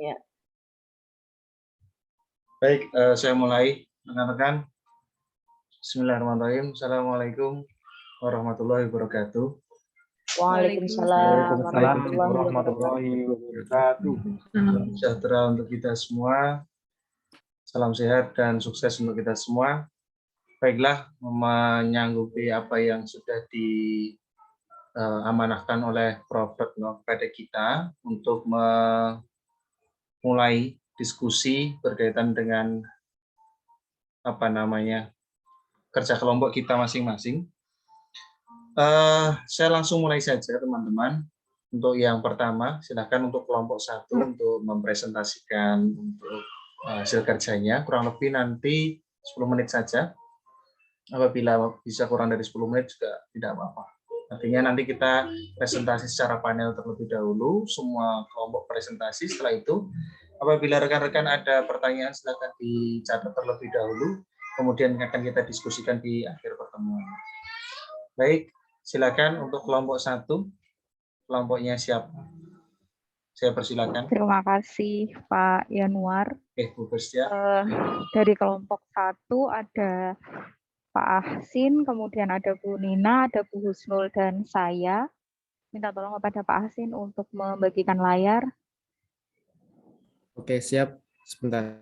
Ya. Baik, saya mulai, rekan-rekan. Bismillahirrahmanirrahim. Assalamualaikum warahmatullahi wabarakatuh. Waalaikumsalam warahmatullahi wabarakatuh. Salam sejahtera untuk kita semua. Salam sehat dan sukses untuk kita semua. Baiklah, menyanggupi apa yang sudah diamanahkan oleh Prof. Retno kepada kita untuk memulai diskusi berkaitan dengan kerja kelompok kita masing-masing. Saya langsung mulai saja, teman-teman. Untuk yang pertama, silakan untuk kelompok 1 untuk mempresentasikan untuk hasil kerjanya. Kurang lebih nanti 10 menit saja. Apabila bisa kurang dari 10 menit juga tidak apa-apa. Artinya nanti kita presentasi secara panel terlebih dahulu, semua kelompok presentasi. Setelah itu, apabila rekan-rekan ada pertanyaan, silakan dicatat terlebih dahulu. Kemudian akan kita diskusikan di akhir pertemuan. Baik, silakan untuk kelompok 1. Kelompoknya siapa? Saya persilakan. Terima kasih Pak Yanuar. Bu Bestia. Dari kelompok 1 ada Pak Ahsin, kemudian ada Bu Nina, ada Bu Husnul, dan saya. Minta tolong kepada Pak Ahsin untuk membagikan layar. Oke, siap. Sebentar.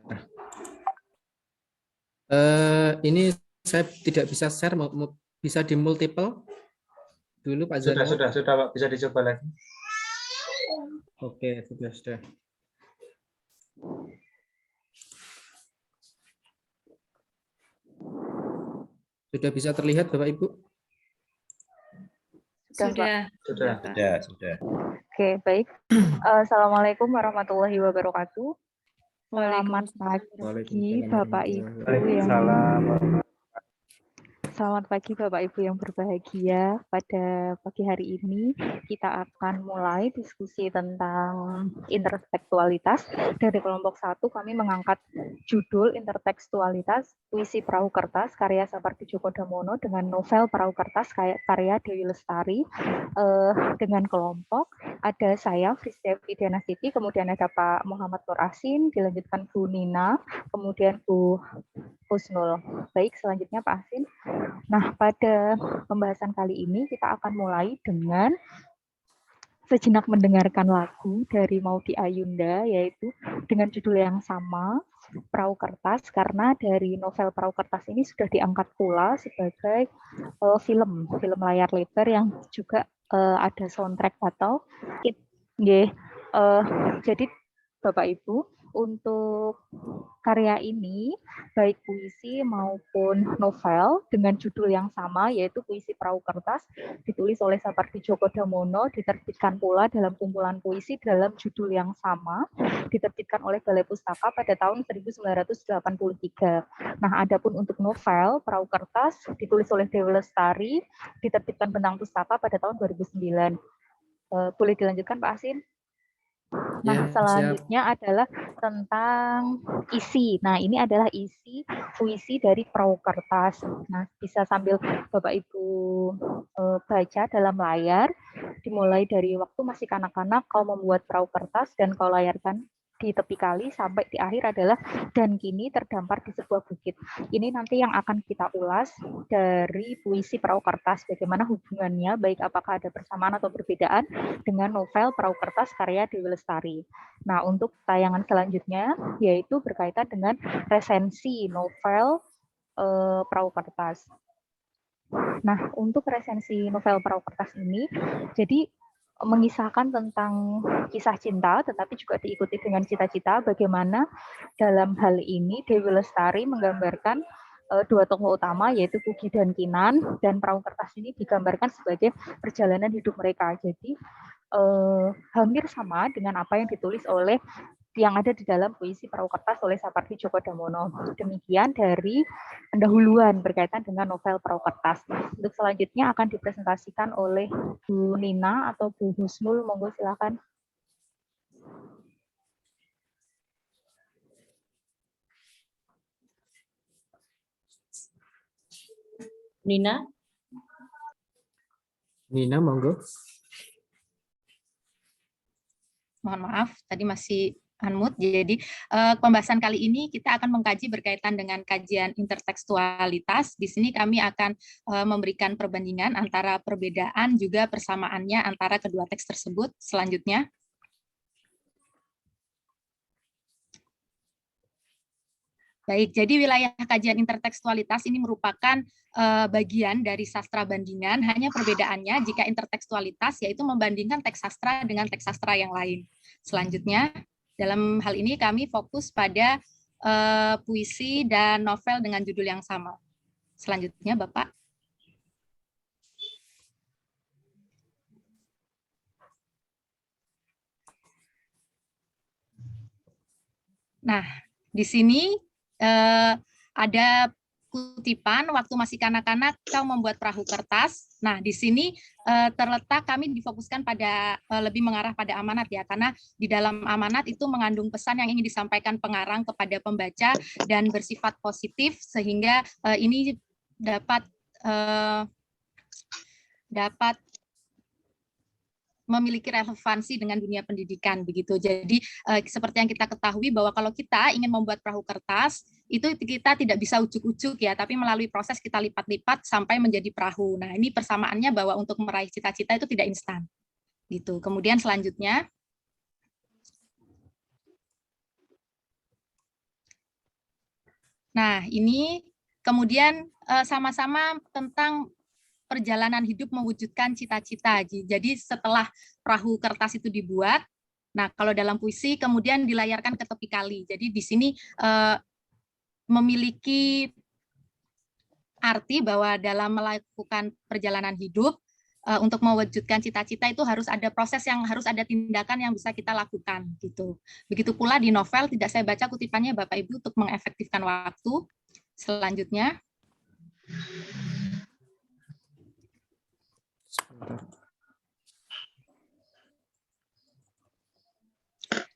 Ini saya tidak bisa share, bisa di multiple dulu Pak Zainal. Sudah Pak, bisa dicoba lagi. Oke, sudah. Sudah bisa terlihat Bapak Ibu? Sudah. Oke, baik. Assalamualaikum warahmatullahi wabarakatuh. Selamat pagi Bapak Ibu Selamat pagi Bapak Ibu yang berbahagia. Pada pagi hari ini kita akan mulai diskusi tentang intertekstualitas. Dari kelompok 1 kami mengangkat judul intertekstualitas puisi perahu kertas karya Sapardi Djoko Damono dengan novel perahu kertas karya Dewi Lestari. Dengan kelompok ada saya Fristevi Siti, kemudian ada Pak Muhammad Nur Asin, dilanjutkan Bu Nina, kemudian Bu Husnul. Baik, selanjutnya Pak Asin. Nah, pada pembahasan kali ini kita akan mulai dengan sejenak mendengarkan lagu dari Maudy Ayunda, yaitu dengan judul yang sama, Perahu Kertas, karena dari novel Perahu Kertas ini sudah diangkat pula sebagai film layar lebar yang juga ada soundtrack atau jadi Bapak Ibu, untuk karya ini baik puisi maupun novel dengan judul yang sama yaitu Puisi Perahu Kertas ditulis oleh Sapardi Djoko Damono, diterbitkan pula dalam kumpulan puisi dalam judul yang sama, diterbitkan oleh Balai Pustaka pada tahun 1983. Nah, adapun untuk novel Perahu Kertas ditulis oleh Dewi Lestari, diterbitkan Bentang Pustaka pada tahun 2009. Boleh dilanjutkan Pak Asin? Nah, selanjutnya adalah tentang isi. Nah, ini adalah isi puisi dari Perahu Kertas. Nah, bisa sambil Bapak Ibu baca dalam layar, dimulai dari waktu masih kanak-kanak kau membuat perahu kertas dan kau layarkan di tepi kali sampai di akhir adalah dan kini terdampar di sebuah bukit. Ini nanti yang akan kita ulas dari puisi Perahu Kertas, bagaimana hubungannya, baik apakah ada persamaan atau perbedaan dengan novel Perahu Kertas karya Dewi Lestari. Nah, untuk tayangan selanjutnya yaitu berkaitan dengan resensi novel Perahu Kertas. Nah, untuk resensi novel Perahu Kertas ini, jadi mengisahkan tentang kisah cinta, tetapi juga diikuti dengan cita-cita bagaimana dalam hal ini Dewi Lestari menggambarkan dua tokoh utama yaitu Pugi dan Kinan, dan Perahu Kertas ini digambarkan sebagai perjalanan hidup mereka. Jadi hampir sama dengan apa yang ditulis oleh yang ada di dalam puisi Perahu Kertas oleh Sapardi Djoko Damono. Demikian dari pendahuluan berkaitan dengan novel Perahu Kertas. Untuk selanjutnya akan dipresentasikan oleh Bu Nina atau Bu Husnul, monggo silakan. Nina, monggo. Mohon maaf, tadi masih unmute. Jadi pembahasan kali ini kita akan mengkaji berkaitan dengan kajian intertekstualitas. Di sini kami akan memberikan perbandingan antara perbedaan juga persamaannya antara kedua teks tersebut. Selanjutnya. Baik, jadi wilayah kajian intertekstualitas ini merupakan bagian dari sastra bandingan, hanya perbedaannya jika intertekstualitas yaitu membandingkan teks sastra dengan teks sastra yang lain. Selanjutnya, dalam hal ini kami fokus pada puisi dan novel dengan judul yang sama. Selanjutnya, Bapak. Nah, di sini ada kutipan waktu masih kanak-kanak kau membuat perahu kertas. Nah, di sini terletak kami difokuskan pada lebih mengarah pada amanat ya, karena di dalam amanat itu mengandung pesan yang ingin disampaikan pengarang kepada pembaca dan bersifat positif sehingga ini dapat memiliki relevansi dengan dunia pendidikan begitu. Jadi seperti yang kita ketahui bahwa kalau kita ingin membuat perahu kertas itu kita tidak bisa ujuk-ujuk ya, tapi melalui proses kita lipat-lipat sampai menjadi perahu. Nah, ini persamaannya bahwa untuk meraih cita-cita itu tidak instan. Gitu. Kemudian selanjutnya nah, ini kemudian sama-sama tentang perjalanan hidup mewujudkan cita-cita. Jadi setelah perahu kertas itu dibuat, nah kalau dalam puisi kemudian dilayarkan ke tepi kali. Jadi di sini memiliki arti bahwa dalam melakukan perjalanan hidup untuk mewujudkan cita-cita itu harus ada proses yang harus ada tindakan yang bisa kita lakukan gitu. Begitu pula di novel, tidak saya baca kutipannya Bapak Ibu untuk mengefektifkan waktu. Selanjutnya.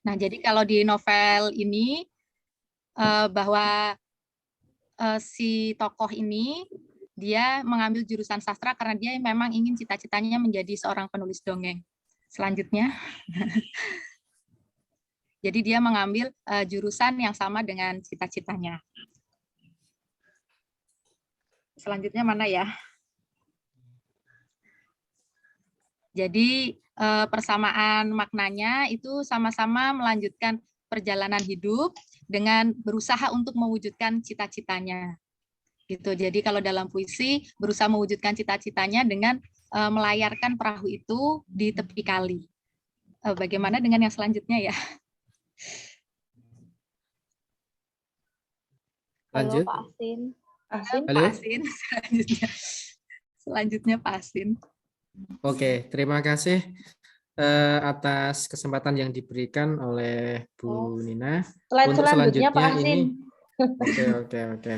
Nah, jadi kalau di novel ini bahwa si tokoh ini dia mengambil jurusan sastra karena dia memang ingin cita-citanya menjadi seorang penulis dongeng. Selanjutnya. Jadi dia mengambil jurusan yang sama dengan cita-citanya. Selanjutnya mana ya? Jadi persamaan maknanya itu sama-sama melanjutkan perjalanan hidup dengan berusaha untuk mewujudkan cita-citanya. Gitu. Jadi kalau dalam puisi berusaha mewujudkan cita-citanya dengan melayarkan perahu itu di tepi kali. Bagaimana dengan yang selanjutnya ya? Halo Lanjut. Pak Asin. Halo. Halo. Pak Asin. Selanjutnya Pak Asin. Oke, terima kasih atas kesempatan yang diberikan oleh Bu Nina. Slide Untuk selanjutnya Pak selanjutnya Asin. ini, oke.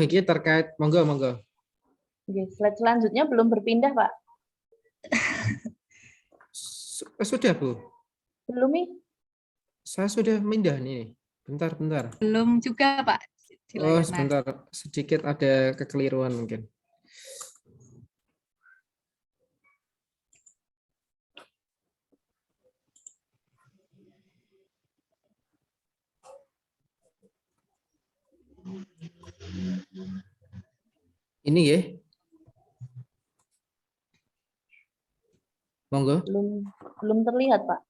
Ini terkait, monggo. Slide selanjutnya belum berpindah Pak. Sudah Bu, Belum nih. saya sudah pindah nih. Bentar. Belum juga Pak. Oh, sebentar, sedikit ada kekeliruan mungkin. Ini ya. Monggo. Belum terlihat, Pak.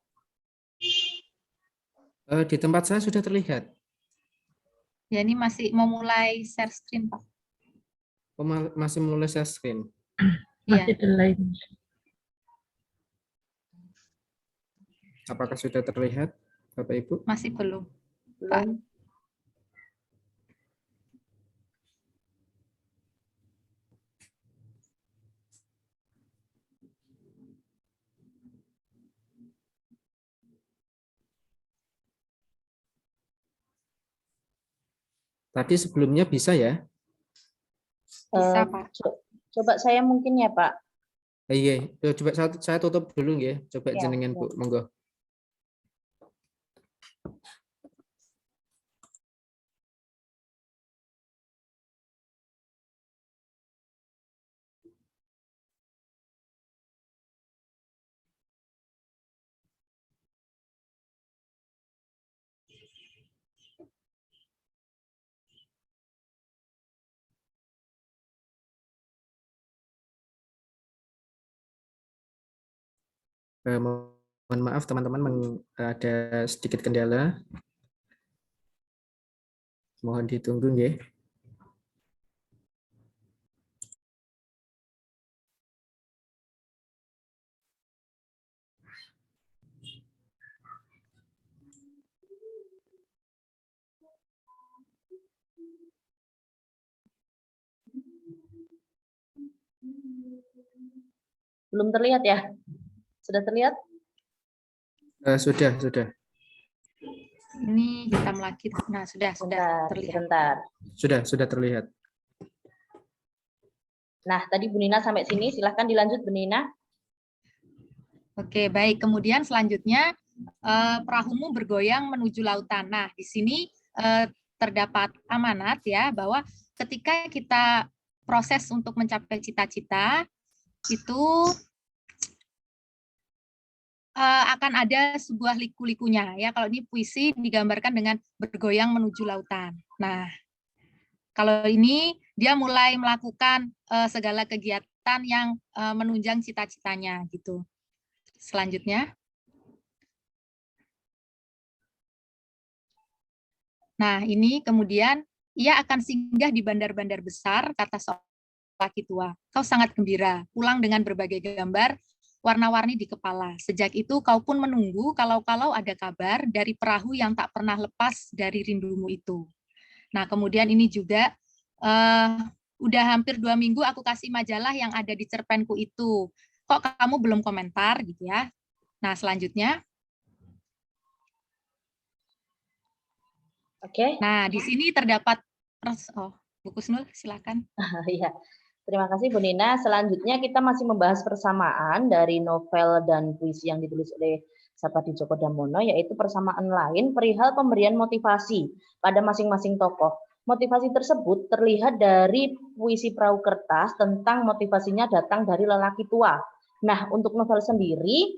Di tempat saya sudah terlihat. Ya, ini masih memulai share screen, Pak. Masih mulai share screen. Masih delay. Apakah sudah terlihat, Bapak Ibu? Masih belum. Belum. Tadi sebelumnya bisa ya? Bisa, Pak. Coba saya mungkin ya, Pak. Iya, coba saya tutup dulu ya. Coba jenengan Bu, monggo. Mohon maaf teman-teman ada sedikit kendala. Mohon ditunggu nggih. Belum terlihat ya? Sudah terlihat? Sudah. Ini hitam lagi. Nah, sudah terlihat. Sebentar. Sudah terlihat. Nah, tadi Bu Nina sampai sini, silahkan dilanjut Bu Nina. Oke, baik. Kemudian selanjutnya perahumu bergoyang menuju lautan. Nah, di sini terdapat amanat ya bahwa ketika kita proses untuk mencapai cita-cita itu akan ada sebuah liku-likunya ya. Kalau ini puisi digambarkan dengan bergoyang menuju lautan. Nah, kalau ini dia mulai melakukan segala kegiatan yang menunjang cita-citanya gitu. Selanjutnya. Nah, ini kemudian ia akan singgah di bandar-bandar besar, kata seorang laki tua. Kau sangat gembira, pulang dengan berbagai gambar warna-warni di kepala. Sejak itu kau pun menunggu kalau-kalau ada kabar dari perahu yang tak pernah lepas dari rindumu itu. Nah, kemudian ini juga udah hampir 2 minggu aku kasih majalah yang ada di cerpenku itu. Kok kamu belum komentar gitu ya. Nah, selanjutnya. Oke. Nah, di sini terdapat Bu Kusnul, silakan. Iya. Terima kasih Bu Nina. Selanjutnya kita masih membahas persamaan dari novel dan puisi yang ditulis oleh Sapadi Djoko Damono, yaitu persamaan lain perihal pemberian motivasi pada masing-masing tokoh. Motivasi tersebut terlihat dari puisi Perahu Kertas tentang motivasinya datang dari lelaki tua. Nah, untuk novel sendiri,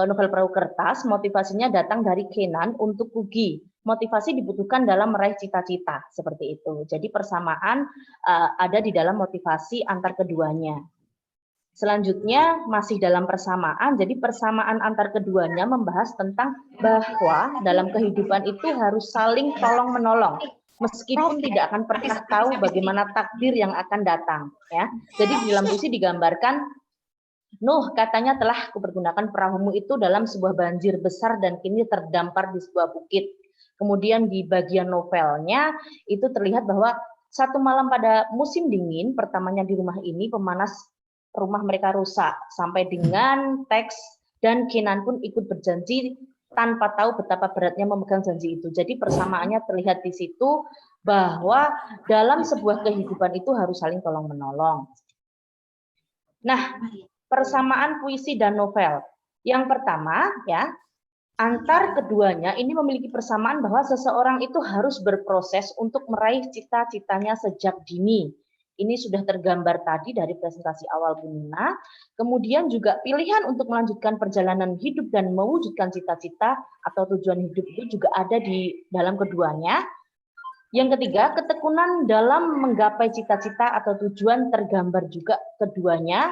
novel Perahu Kertas, motivasinya datang dari Kenan untuk Kugi. Motivasi dibutuhkan dalam meraih cita-cita, seperti itu. Jadi persamaan ada di dalam motivasi antar keduanya. Selanjutnya masih dalam persamaan, jadi persamaan antar keduanya membahas tentang bahwa dalam kehidupan itu harus saling tolong-menolong, meskipun tidak akan pernah tahu bagaimana takdir yang akan datang. Ya, jadi di dalam puisi digambarkan, Nuh, katanya telah kupergunakan perahumu itu dalam sebuah banjir besar dan kini terdampar di sebuah bukit. Kemudian di bagian novelnya itu terlihat bahwa satu malam pada musim dingin, pertamanya di rumah ini, pemanas rumah mereka rusak. Sampai dengan teks dan Kenan pun ikut berjanji tanpa tahu betapa beratnya memegang janji itu. Jadi persamaannya terlihat di situ bahwa dalam sebuah kehidupan itu harus saling tolong-menolong. Nah, persamaan puisi dan novel. Yang pertama, ya, antar keduanya ini memiliki persamaan bahwa seseorang itu harus berproses untuk meraih cita-citanya sejak dini. Ini sudah tergambar tadi dari presentasi awal Bu Nina. Kemudian juga pilihan untuk melanjutkan perjalanan hidup dan mewujudkan cita-cita atau tujuan hidup itu juga ada di dalam keduanya. Yang ketiga, ketekunan dalam menggapai cita-cita atau tujuan tergambar juga keduanya.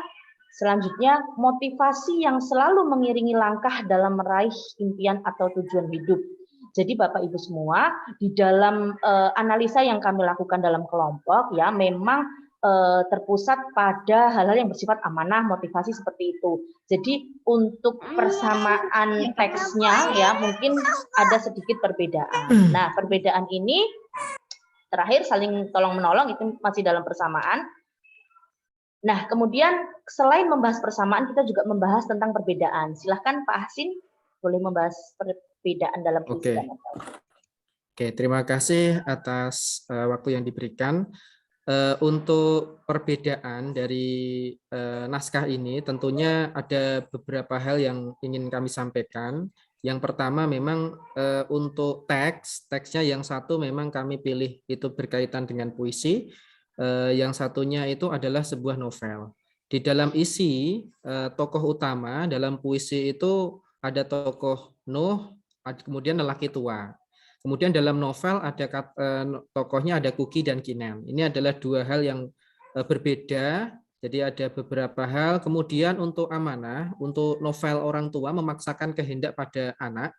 Selanjutnya, motivasi yang selalu mengiringi langkah dalam meraih impian atau tujuan hidup. Jadi Bapak Ibu semua, di dalam analisa yang kami lakukan dalam kelompok, ya memang terpusat pada hal-hal yang bersifat amanah, motivasi seperti itu. Jadi untuk persamaan teksnya, ya mungkin ada sedikit perbedaan. Nah, perbedaan ini terakhir saling tolong-menolong itu masih dalam persamaan. Nah, kemudian selain membahas persamaan, kita juga membahas tentang perbedaan. Silahkan Pak Hasin, boleh membahas perbedaan dalam puisi dan novel. Oke, terima kasih atas waktu yang diberikan. Untuk perbedaan dari naskah ini, tentunya ada beberapa hal yang ingin kami sampaikan. Yang pertama memang untuk teksnya yang satu memang kami pilih itu berkaitan dengan puisi. Yang satunya itu adalah sebuah novel. Di dalam isi tokoh utama dalam puisi itu ada tokoh Nuh, kemudian lelaki tua. Kemudian dalam novel ada tokohnya ada Kuki dan Kinan. Ini adalah dua hal yang berbeda Jadi ada beberapa hal. Kemudian untuk amanah, untuk novel orang tua memaksakan kehendak pada anak.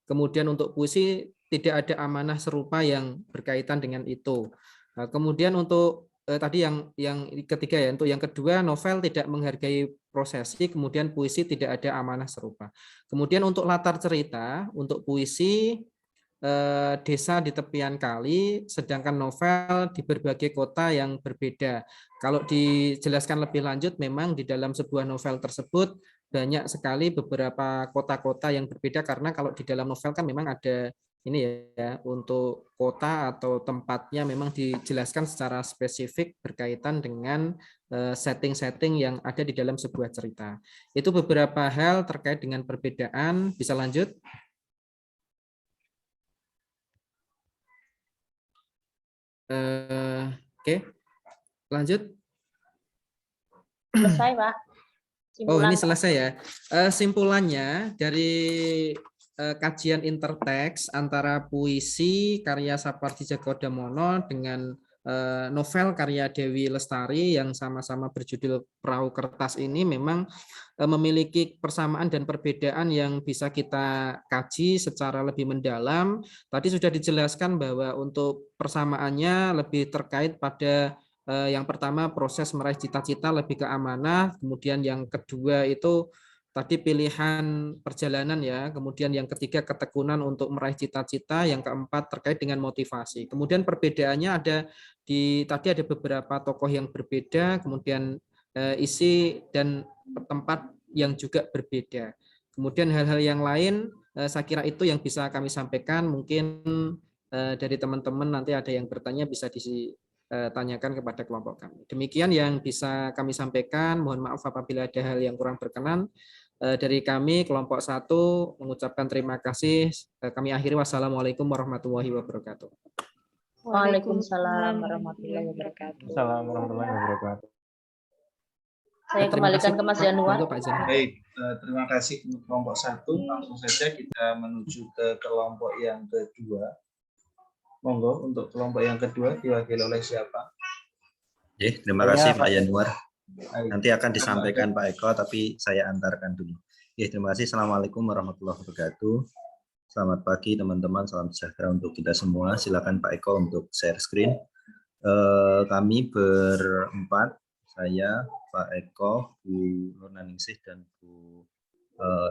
Kemudian untuk puisi tidak ada amanah serupa yang berkaitan dengan itu. Nah, kemudian untuk tadi yang ketiga ya, untuk yang kedua novel tidak menghargai prosesi, kemudian puisi tidak ada amanah serupa. Kemudian untuk latar cerita, untuk puisi desa di tepian kali, sedangkan novel di berbagai kota yang berbeda. Kalau dijelaskan lebih lanjut, memang di dalam sebuah novel tersebut banyak sekali beberapa kota-kota yang berbeda, karena kalau di dalam novel kan memang ada ini ya, untuk kota atau tempatnya memang dijelaskan secara spesifik berkaitan dengan setting-setting yang ada di dalam sebuah cerita. Itu beberapa hal terkait dengan perbedaan. Bisa lanjut? Oke, lanjut. Selesai, Pak. Oh, Simpulan, ini Pak. selesai ya. Simpulannya dari kajian interteks antara puisi karya Sapardi Djoko Damono dengan novel karya Dewi Lestari yang sama-sama berjudul Perahu Kertas ini memang memiliki persamaan dan perbedaan yang bisa kita kaji secara lebih mendalam. Tadi sudah dijelaskan bahwa untuk persamaannya lebih terkait pada yang pertama proses meraih cita-cita lebih ke amanah, kemudian yang kedua itu tadi pilihan perjalanan ya, kemudian yang ketiga ketekunan untuk meraih cita-cita, yang keempat terkait dengan motivasi. Kemudian perbedaannya ada tadi ada beberapa tokoh yang berbeda, kemudian isi dan tempat yang juga berbeda. Kemudian hal-hal yang lain saya kira itu yang bisa kami sampaikan. Mungkin dari teman-teman nanti ada yang bertanya bisa ditanyakan kepada kelompok kami. Demikian yang bisa kami sampaikan. Mohon maaf apabila ada hal yang kurang berkenan. Dari kami kelompok 1 mengucapkan terima kasih. Kami akhiri. Wassalamualaikum warahmatullahi wabarakatuh. Waalaikumsalam warahmatullahi wabarakatuh. Assalamualaikum warahmatullahi wabarakatuh. Saya kembalikan ke Mas Januar. Baik, terima kasih untuk kelompok 1. Langsung saja kita menuju ke kelompok yang kedua. Monggo untuk kelompok yang kedua diwakili oleh siapa? Terima kasih Pak Januar. Nanti akan disampaikan Pak Eko, tapi saya antarkan dulu. Terima kasih. Assalamualaikum warahmatullahi wabarakatuh. Selamat pagi teman-teman, salam sejahtera untuk kita semua. Silakan Pak Eko untuk share screen. Kami berempat, saya, Pak Eko, Bu Nurnaningsih, dan Bu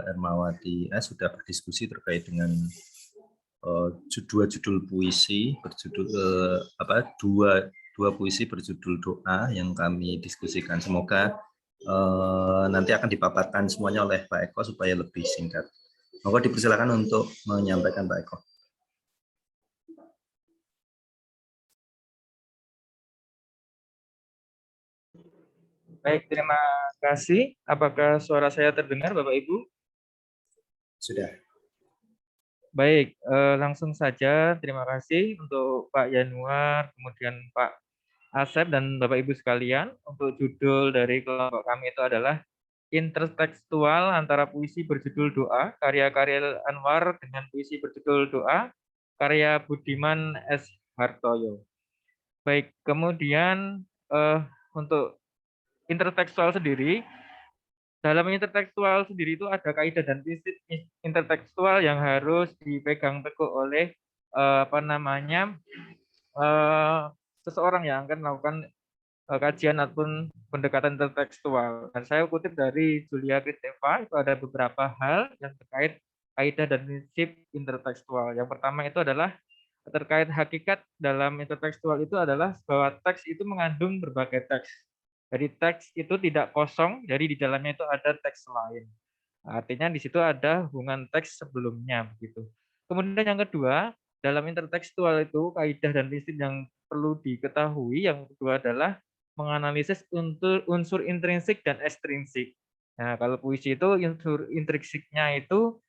Ermawati sudah berdiskusi terkait dengan dua judul puisi berjudul dua puisi berjudul doa yang kami diskusikan. Semoga nanti akan dipaparkan semuanya oleh Pak Eko supaya lebih singkat. Monggo dipersilakan untuk menyampaikan Pak Eko. Baik, terima kasih. Apakah suara saya terdengar, Bapak Ibu? Sudah. Baik, langsung saja terima kasih untuk Pak Januar, kemudian Pak Asep dan Bapak Ibu sekalian. Untuk judul dari kelompok kami itu adalah Intertekstual antara puisi berjudul Doa, karya-karya Anwar dengan puisi berjudul Doa, karya Budiman S. Hartoyo. Baik, kemudian untuk intertekstual sendiri, dalam intertekstual sendiri itu ada kaidah dan prinsip intertekstual yang harus dipegang teguh oleh seseorang yang akan melakukan kajian ataupun pendekatan intertekstual. Dan saya kutip dari Julia Kristeva, itu ada beberapa hal yang terkait kaidah dan prinsip intertekstual. Yang pertama itu adalah terkait hakikat dalam intertekstual itu adalah bahwa teks itu mengandung berbagai teks. Jadi teks itu tidak kosong, jadi di dalamnya itu ada teks lain. Artinya di situ ada hubungan teks sebelumnya begitu. Kemudian yang kedua, dalam intertekstual itu kaidah dan prinsip yang perlu diketahui yang kedua adalah menganalisis unsur intrinsik dan ekstrinsik. Nah, kalau puisi itu unsur intrinsiknya itu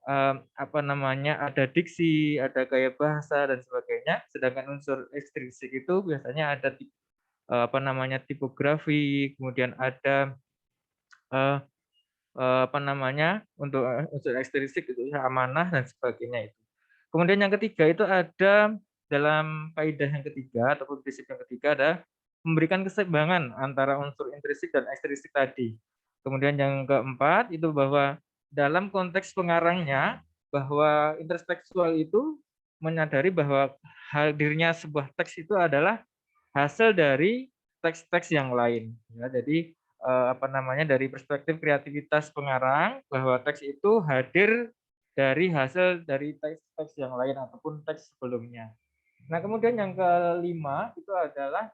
ada diksi, ada gaya bahasa dan sebagainya, sedangkan unsur ekstrinsik itu biasanya ada tipografi, kemudian ada untuk unsur ekstrinsik itu amanah dan sebagainya itu. Kemudian yang ketiga itu ada dalam kaidah yang ketiga ataupun prinsip yang ketiga ada memberikan keseimbangan antara unsur intrinsik dan ekstrinsik tadi. Kemudian yang keempat itu bahwa dalam konteks pengarangnya, bahwa intertekstual itu menyadari bahwa hadirnya sebuah teks itu adalah hasil dari teks-teks yang lain. Ya, jadi dari perspektif kreativitas pengarang, bahwa teks itu hadir dari hasil dari teks-teks yang lain ataupun teks sebelumnya. Nah, kemudian yang kelima itu adalah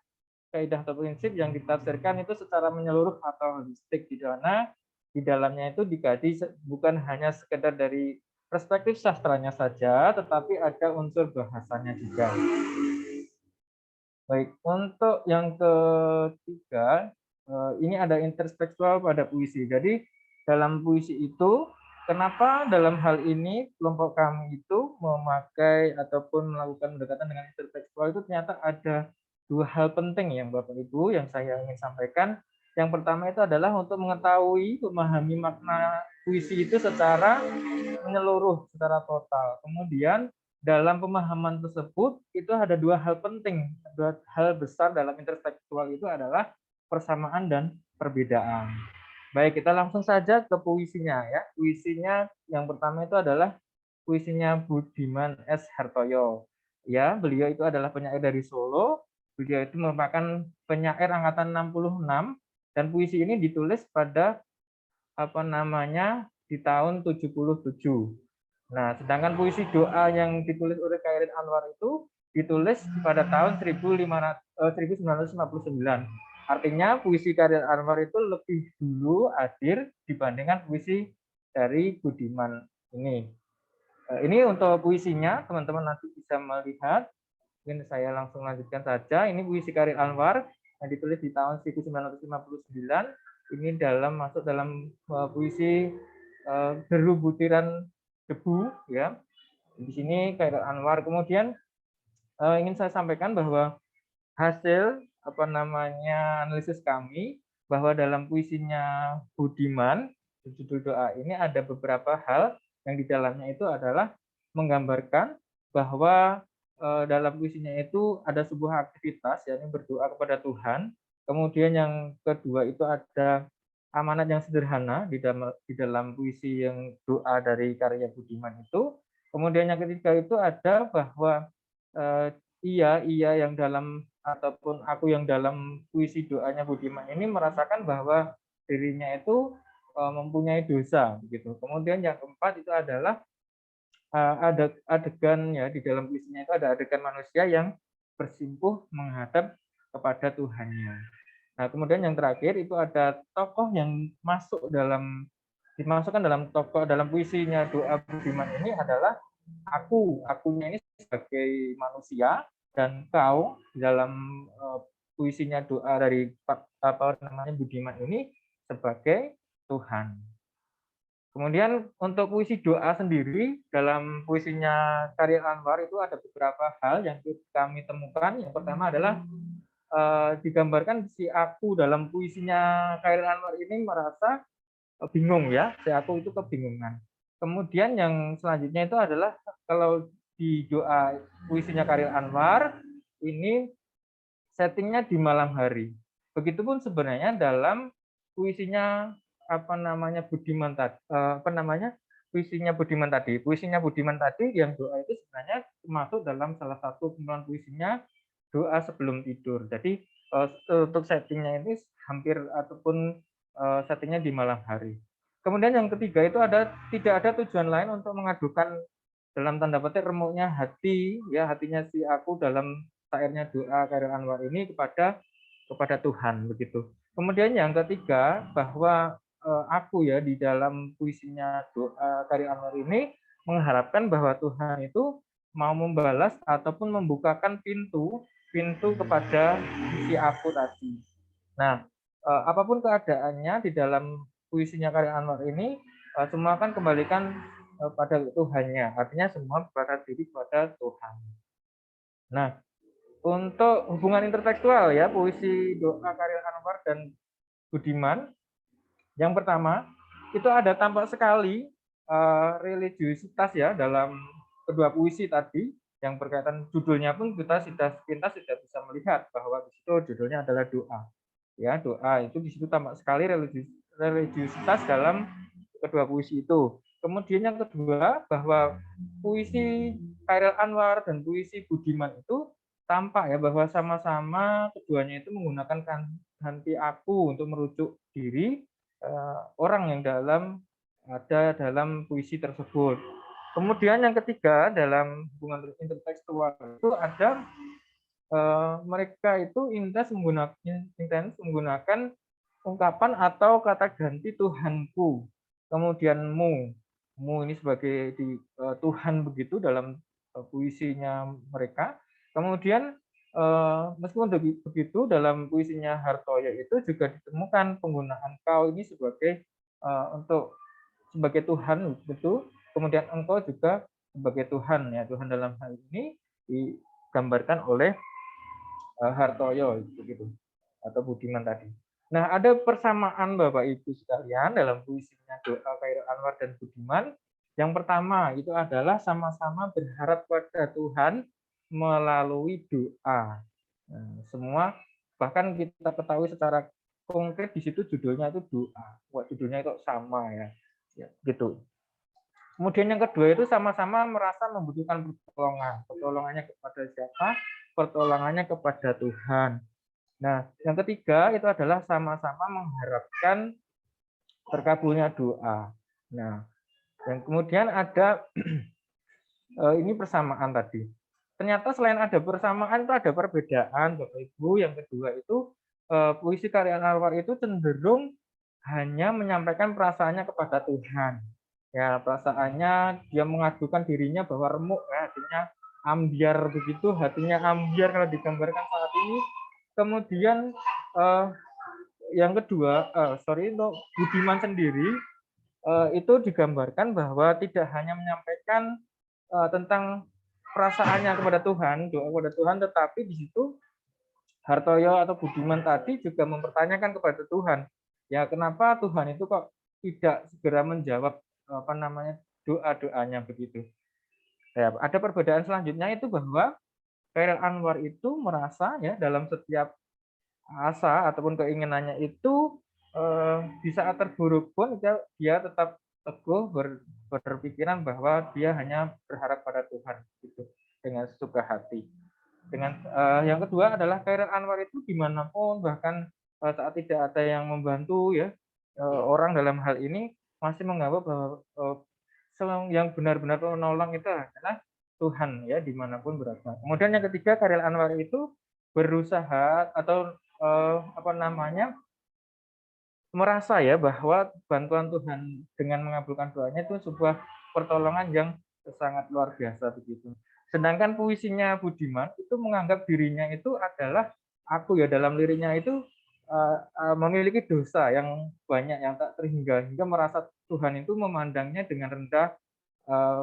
kaidah atau prinsip yang ditafsirkan itu secara menyeluruh atau holistik, di mana di dalamnya itu dikaji bukan hanya sekedar dari perspektif sastranya saja, tetapi ada unsur bahasanya juga. Baik, untuk yang ketiga, ini ada intertekstual pada puisi. Jadi dalam puisi itu, kenapa dalam hal ini kelompok kami itu memakai ataupun melakukan pendekatan dengan intertekstual itu ternyata ada dua hal penting yang Bapak Ibu yang saya ingin sampaikan. Yang pertama itu adalah untuk mengetahui, memahami makna puisi itu secara menyeluruh, secara total. Kemudian dalam pemahaman tersebut itu ada dua hal penting, dua hal besar dalam intertekstual itu adalah persamaan dan perbedaan. Baik, kita langsung saja ke puisinya ya. Puisinya yang pertama itu adalah puisinya Budiman S. Hartoyo. Ya, beliau itu adalah penyair dari Solo. Beliau itu merupakan penyair angkatan 66 dan puisi ini ditulis pada di tahun 77. Nah, sedangkan puisi doa yang ditulis oleh Khairin Anwar itu ditulis pada tahun 1959. Artinya puisi Khairin Anwar itu lebih dulu hadir dibandingkan puisi dari Budiman ini. Ini untuk puisinya, teman-teman nanti bisa melihat. Mungkin saya langsung lanjutkan saja. Ini puisi Khairin Anwar yang ditulis di tahun 1959. Ini masuk dalam puisi Deru Butiran Debu, ya. Di sini Khairin Anwar. Kemudian ingin saya sampaikan bahwa hasil analisis kami bahwa dalam puisinya Budiman judul doa ini ada beberapa hal yang di dalamnya itu adalah menggambarkan bahwa dalam puisinya itu ada sebuah aktivitas, yakni berdoa kepada Tuhan. Kemudian yang kedua itu ada amanat yang sederhana di dalam puisi yang doa dari karya Budiman itu. Kemudian yang ketiga itu ada bahwa ia yang dalam ataupun aku yang dalam puisi doanya Budiman ini merasakan bahwa dirinya itu mempunyai dosa begitu. Kemudian yang keempat itu adalah ada adegan ya di dalam puisinya itu ada adegan manusia yang bersimpuh menghadap kepada Tuhannya. Nah, kemudian yang terakhir itu ada tokoh yang dimasukkan dalam puisinya doa Budiman ini adalah akunya ini sebagai manusia dan kau dalam puisinya doa dari Budiman ini sebagai Tuhan. Kemudian untuk puisi doa sendiri dalam puisinya Khairin Anwar itu ada beberapa hal yang kami temukan. Yang pertama adalah digambarkan si aku dalam puisinya Khairin Anwar ini merasa bingung ya, si aku itu kebingungan. Kemudian yang selanjutnya itu adalah kalau di doa puisinya Khairin Anwar ini settingnya di malam hari. Begitupun sebenarnya dalam puisinya Budiman tadi, puisinya Budiman tadi. Puisinya Budiman tadi yang doa itu sebenarnya termasuk dalam salah satu kumpulan puisinya doa sebelum tidur. Jadi untuk settingnya ini hampir ataupun settingnya di malam hari. Kemudian yang ketiga itu tidak ada tujuan lain untuk mengadukan dalam tanda petik remuknya hati ya, hatinya si aku dalam syairnya doa Khairin Anwar ini kepada Tuhan begitu. Kemudian yang ketiga bahwa aku ya di dalam puisinya doa Khairin Anwar ini mengharapkan bahwa Tuhan itu mau membalas ataupun membukakan pintu kepada si aku tadi. Nah, apapun keadaannya di dalam puisinya Khairin Anwar ini semua akan kembalikan pada Tuhannya. Artinya semua berada diri kepada Tuhan. Nah, untuk hubungan intertekstual ya puisi doa Khairin Anwar dan Budiman, yang pertama itu ada tampak sekali religiusitas ya dalam kedua puisi tadi. yang berkaitan judulnya pun kita sudah sepintas sudah bisa melihat bahwa di situ judulnya adalah doa. Ya, doa itu di situ tampak sekali religiusitas dalam kedua puisi itu. Kemudian yang kedua, bahwa puisi Chairil Anwar dan puisi Budiman itu tampak ya bahwa sama-sama keduanya itu menggunakan ganti aku untuk merujuk diri orang yang ada dalam puisi tersebut. Kemudian yang ketiga, dalam hubungan intertekstual itu ada mereka itu intens menggunakan ungkapan atau kata ganti Tuhanku, kemudian mu ini sebagai Tuhan begitu dalam puisinya mereka. Kemudian meskipun begitu dalam puisinya Hartoyo itu juga ditemukan penggunaan kau ini sebagai sebagai Tuhan betul. Kemudian engkau juga sebagai Tuhan ya, Tuhan dalam hal ini digambarkan oleh Hartoyo begitu atau Budiman tadi. Nah, ada persamaan Bapak Ibu sekalian dalam puisinya doa Chairil Anwar dan Budiman. Yang pertama itu adalah sama-sama berharap pada Tuhan melalui doa. Nah, semua bahkan kita ketahui secara konkret di situ judulnya itu doa. Wah, judulnya itu sama ya gitu. Kemudian yang kedua itu sama-sama merasa membutuhkan pertolongan. Pertolongannya kepada siapa? Pertolongannya kepada Tuhan. Nah, yang ketiga itu adalah sama-sama mengharapkan terkabulnya doa. Nah, yang kemudian ada ini persamaan tadi. Ternyata selain ada persamaan itu ada perbedaan, Bapak Ibu. Yang kedua itu puisi Chairil Anwar itu cenderung hanya menyampaikan perasaannya kepada Tuhan. Ya, perasaannya dia mengadukan dirinya bahwa remuk, ya, hatinya ambiar begitu, hatinya ambiar kalau digambarkan saat ini. Kemudian yang kedua, untuk Budiman sendiri itu digambarkan bahwa tidak hanya menyampaikan tentang perasaannya kepada Tuhan, doa kepada Tuhan, tetapi di situ Hartoyo atau Budiman tadi juga mempertanyakan kepada Tuhan, ya kenapa Tuhan itu kok tidak segera menjawab doa-doanya begitu. Ya, ada perbedaan selanjutnya itu bahwa Chairil Anwar itu merasa ya dalam setiap asa ataupun keinginannya itu di saat terburuk pun dia tetap teguh berpikiran bahwa dia hanya berharap pada Tuhan gitu dengan sesuka hati. Dengan yang kedua adalah Chairil Anwar itu dimanapun bahkan saat tidak ada yang membantu ya orang dalam hal ini masih menganggap bahwa yang benar-benar menolong itu adalah Tuhan ya dimanapun berada. Kemudian yang ketiga Chairil Anwar itu berusaha atau merasa ya bahwa bantuan Tuhan dengan mengabulkan doanya itu sebuah pertolongan yang sangat luar biasa begitu. Sedangkan puisinya Budiman itu menganggap dirinya itu adalah aku ya dalam liriknya itu memiliki dosa yang banyak yang tak terhingga hingga merasa Tuhan itu memandangnya dengan rendah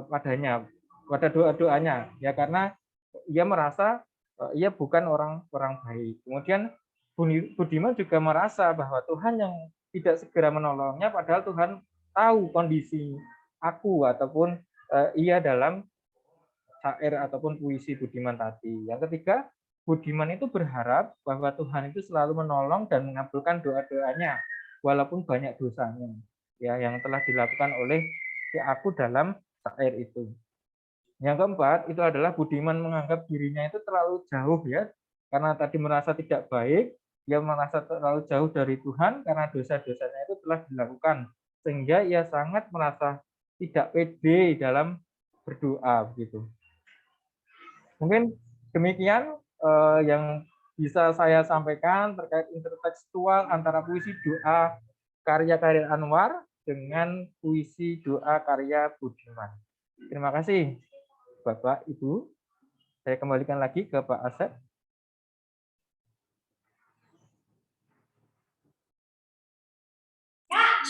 padanya pada doa-doanya ya karena ia merasa ia bukan orang baik. Kemudian Budiman juga merasa bahwa Tuhan yang tidak segera menolongnya padahal Tuhan tahu kondisi aku ataupun ia dalam syair ataupun puisi Budiman tadi. Yang ketiga, Budiman itu berharap bahwa Tuhan itu selalu menolong dan mengabulkan doa-doanya walaupun banyak dosanya ya yang telah dilakukan oleh si aku dalam syair itu. Yang keempat itu adalah Budiman menganggap dirinya itu terlalu jauh ya karena tadi merasa tidak baik, dia merasa terlalu jauh dari Tuhan karena dosa-dosanya itu telah dilakukan sehingga ia sangat merasa tidak pede dalam berdoa begitu. Mungkin demikian yang bisa saya sampaikan terkait intertekstual antara puisi doa karya Chairil Anwar dengan puisi doa karya Budiman. Terima kasih Bapak, Ibu. Saya kembalikan lagi ke Pak Asep.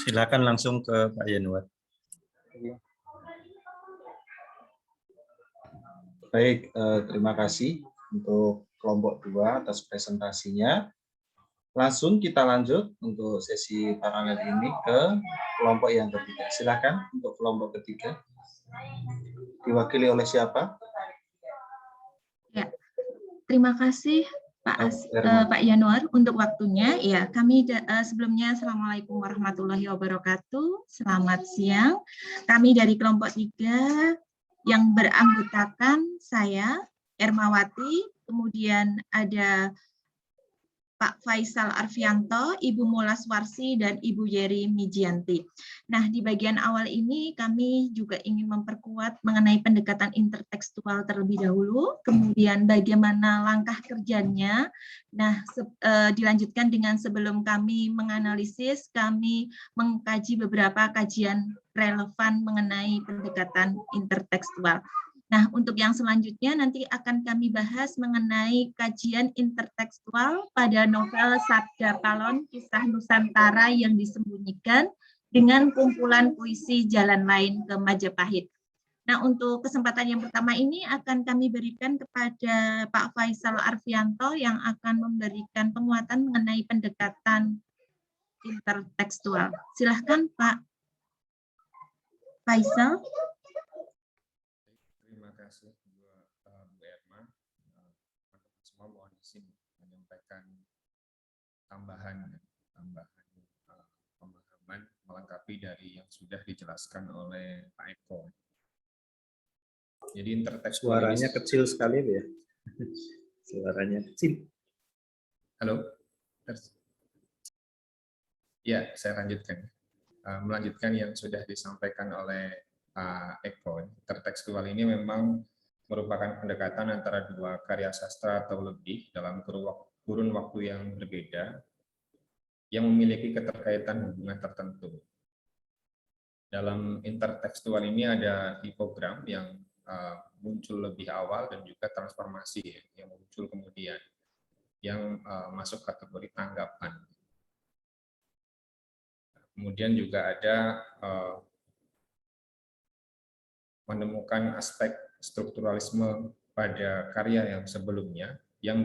Silakan langsung ke Pak Yanuar. Baik, terima kasih untuk kelompok 2 atas presentasinya. Langsung kita lanjut untuk sesi paralel ini ke kelompok yang ketiga. Silakan untuk kelompok ketiga. Diwakili oleh siapa? terima kasih Pak Yanuar untuk waktunya. Ya, kami sebelumnya Assalamualaikum warahmatullahi wabarakatuh. Selamat siang. Kami dari kelompok 3 yang beranggotakan saya, Ermawati, kemudian ada Pak Faisal Arfianto, Ibu Mula Swarsi, dan Ibu Yeri Mijianti. Nah, di bagian awal ini kami juga ingin memperkuat mengenai pendekatan intertekstual terlebih dahulu, kemudian bagaimana langkah kerjanya. Nah, dilanjutkan dengan sebelum kami menganalisis, kami mengkaji beberapa kajian relevan mengenai pendekatan intertekstual. Nah, untuk yang selanjutnya nanti akan kami bahas mengenai kajian intertekstual pada novel Sabda Palon, Kisah Nusantara yang Disembunyikan dengan kumpulan puisi Jalan Lain ke Majapahit. Nah, untuk kesempatan yang pertama ini akan kami berikan kepada Pak Faisal Arfianto yang akan memberikan penguatan mengenai pendekatan intertekstual. Silahkan Pak Faisal. Terima kasih Bu Erma. Semua mohon izin menyampaikan tambahan pemahaman melengkapi dari yang sudah dijelaskan oleh Pak Eko. Jadi intertekstual suaranya kecil sekali ya. Suaranya kecil. Halo. Ya, saya lanjutkan. Melanjutkan yang sudah disampaikan oleh Pak Eko. Intertekstual ini memang merupakan pendekatan antara dua karya sastra atau lebih dalam kurun waktu yang berbeda yang memiliki keterkaitan hubungan tertentu. Dalam intertekstual ini ada hipogram yang muncul lebih awal dan juga transformasi yang muncul kemudian, yang masuk kategori tanggapan. Kemudian juga ada menemukan aspek strukturalisme pada karya yang sebelumnya yang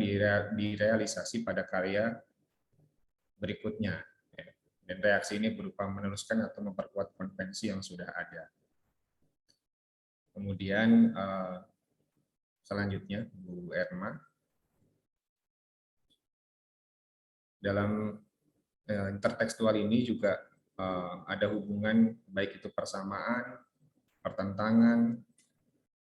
direalisasi pada karya berikutnya. Dan reaksi ini berupa meneruskan atau memperkuat konvensi yang sudah ada. Kemudian selanjutnya Bu Erma, dalam intertekstual ini juga ada hubungan baik itu persamaan, pertentangan,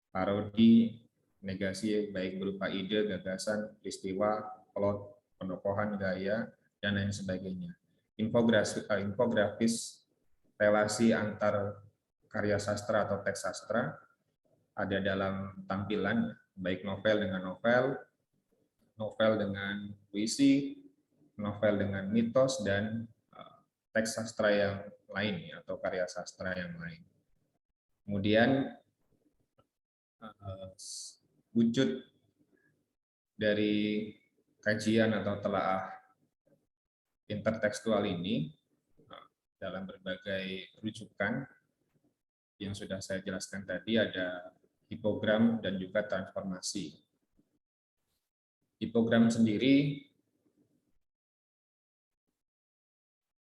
parodi, negasi baik berupa ide, gagasan, peristiwa, plot, penokohan, gaya, dan lain sebagainya. Infografis relasi antar karya sastra atau teks sastra ada dalam tampilan, baik novel dengan novel, novel dengan puisi, novel dengan mitos, dan teks sastra yang lain atau karya sastra yang lain. Kemudian wujud dari kajian atau telaah intertekstual ini dalam berbagai rujukan yang sudah saya jelaskan tadi, ada hipogram dan juga transformasi. Hipogram sendiri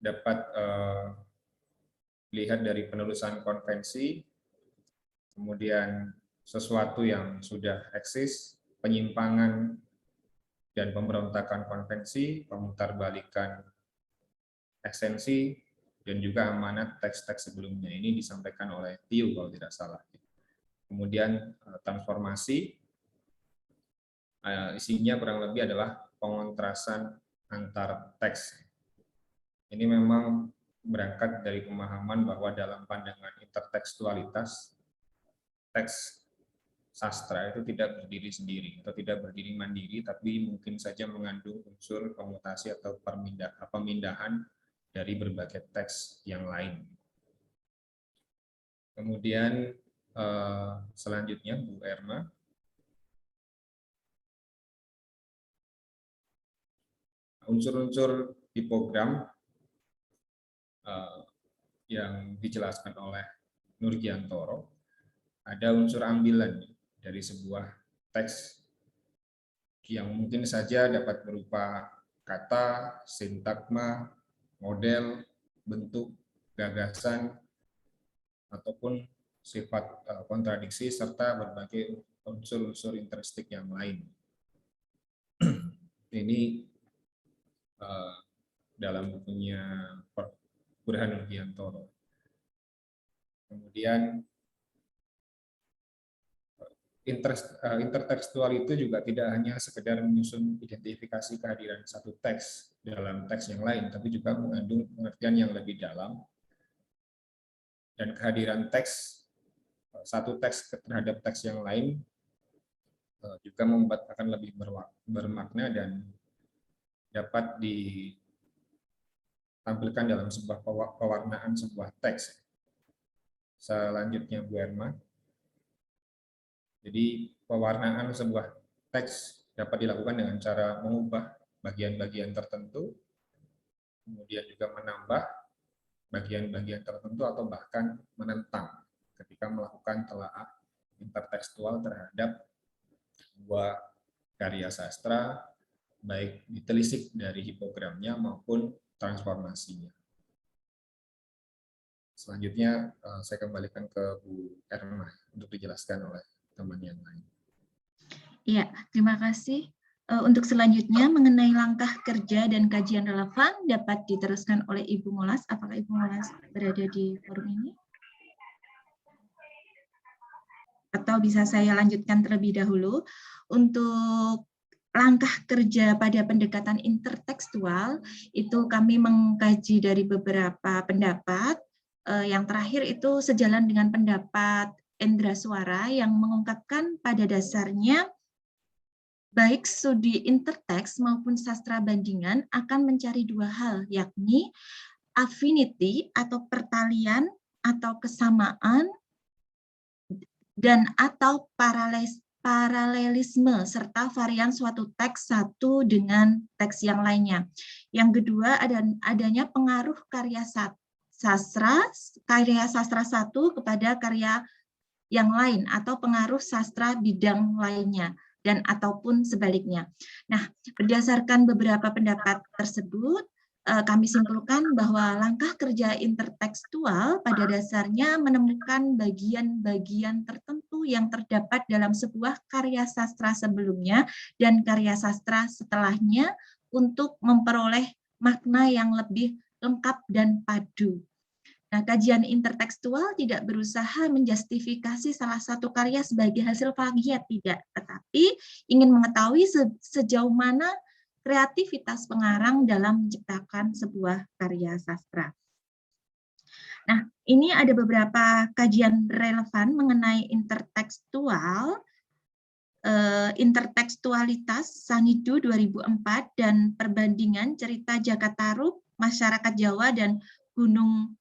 dapat dilihat dari penerusan konvensi, kemudian sesuatu yang sudah eksis, penyimpangan dan pemberontakan konvensi, pemutarbalikan esensi, dan juga amanat teks-teks sebelumnya. Ini disampaikan oleh Tiu kalau tidak salah. Kemudian transformasi, isinya kurang lebih adalah pengontrasan antar teks. Ini memang berangkat dari pemahaman bahwa dalam pandangan intertekstualitas, teks sastra itu tidak berdiri sendiri atau tidak berdiri mandiri, tapi mungkin saja mengandung unsur komutasi atau pemindahan dari berbagai teks yang lain. Kemudian selanjutnya Bu Erma, unsur-unsur hipogram yang dijelaskan oleh Nurgiantoro, ada unsur ambilan dari sebuah teks yang mungkin saja dapat berupa kata, sintagma, model, bentuk, gagasan, ataupun sifat kontradiksi, serta berbagai unsur-unsur interistik yang lain. Ini dalam bukunya Burhanuddin Wiantoro. Kemudian intertekstual itu juga tidak hanya sekedar menyusun identifikasi kehadiran satu teks dalam teks yang lain, tapi juga mengandung pengertian yang lebih dalam, dan kehadiran teks satu teks terhadap teks yang lain juga membuat akan lebih bermakna dan dapat ditampilkan dalam sebuah pewarnaan sebuah teks. Selanjutnya Bu Erma. Jadi pewarnaan sebuah teks dapat dilakukan dengan cara mengubah bagian-bagian tertentu, kemudian juga menambah bagian-bagian tertentu atau bahkan menentang ketika melakukan telaah intertekstual terhadap sebuah karya sastra, baik ditelisik dari hipogramnya maupun transformasinya. Selanjutnya saya kembalikan ke Bu Erma untuk dijelaskan oleh teman yang lain. Iya, terima kasih. Untuk selanjutnya mengenai langkah kerja dan kajian relevan dapat diteruskan oleh Ibu Molas. Apakah Ibu Molas berada di forum ini? Atau bisa saya lanjutkan terlebih dahulu. Untuk langkah kerja pada pendekatan intertekstual, itu kami mengkaji dari beberapa pendapat. Yang terakhir itu sejalan dengan pendapat Endra Suara yang mengungkapkan pada dasarnya baik studi interteks maupun sastra bandingan akan mencari dua hal, yakni affinity atau pertalian atau kesamaan dan atau paralelisme serta varian suatu teks satu dengan teks yang lainnya. Yang kedua adanya pengaruh karya sastra satu kepada karya yang lain atau pengaruh sastra bidang lainnya dan ataupun sebaliknya. Nah, berdasarkan beberapa pendapat tersebut, kami simpulkan bahwa langkah kerja intertekstual pada dasarnya menemukan bagian-bagian tertentu yang terdapat dalam sebuah karya sastra sebelumnya dan karya sastra setelahnya untuk memperoleh makna yang lebih lengkap dan padu. Nah, kajian intertekstual tidak berusaha menjustifikasi salah satu karya sebagai hasil plagiat, tidak, tetapi ingin mengetahui sejauh mana kreativitas pengarang dalam menciptakan sebuah karya sastra. Nah, ini ada beberapa kajian relevan mengenai intertekstual, intertekstualitas Sangidu 2004 dan perbandingan cerita Jakatarub, masyarakat Jawa dan Gunung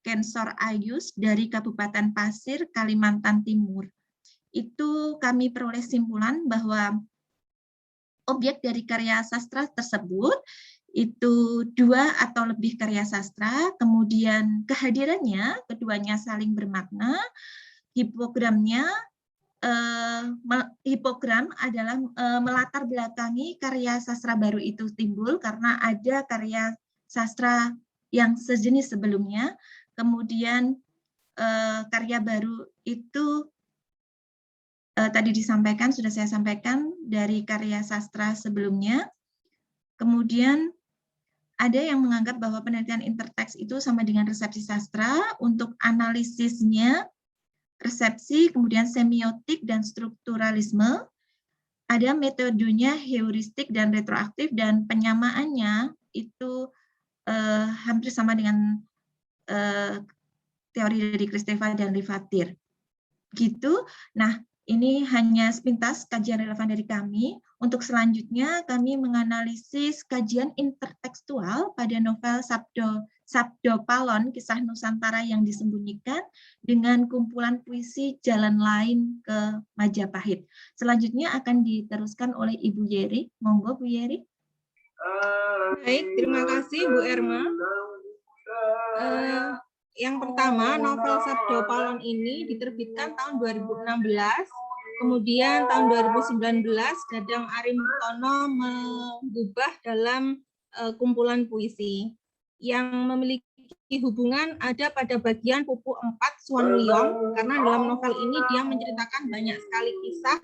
Kensor Ayus dari Kabupaten Pasir, Kalimantan Timur. Itu kami peroleh simpulan bahwa objek dari karya sastra tersebut itu dua atau lebih karya sastra, kemudian kehadirannya, keduanya saling bermakna, hipogramnya, hipogram adalah melatar belakangi karya sastra baru itu timbul karena ada karya sastra yang sejenis sebelumnya. Kemudian karya baru itu tadi disampaikan, sudah saya sampaikan dari karya sastra sebelumnya. Kemudian ada yang menganggap bahwa penelitian interteks itu sama dengan resepsi sastra. Untuk analisisnya, resepsi, kemudian semiotik dan strukturalisme. Ada metodenya heuristik dan retroaktif, dan penyamaannya itu hampir sama dengan teori dari Kristeva dan Rifatir. Gitu. Nah, ini hanya sepintas kajian relevan dari kami. Untuk selanjutnya, kami menganalisis kajian intertekstual pada novel Sabdo Palon, Kisah Nusantara yang Disembunyikan, dengan kumpulan puisi Jalan Lain ke Majapahit. Selanjutnya akan diteruskan oleh Ibu Yeri. Monggo, Bu Yeri. Baik, terima kasih Bu Erma. Yang pertama, novel Sabdo Palon ini diterbitkan tahun 2016, kemudian tahun 2019 Dadang Arimurtono mengubah dalam kumpulan puisi yang memiliki hubungan ada pada bagian Pupu 4 Suan Liong, karena dalam novel ini dia menceritakan banyak sekali kisah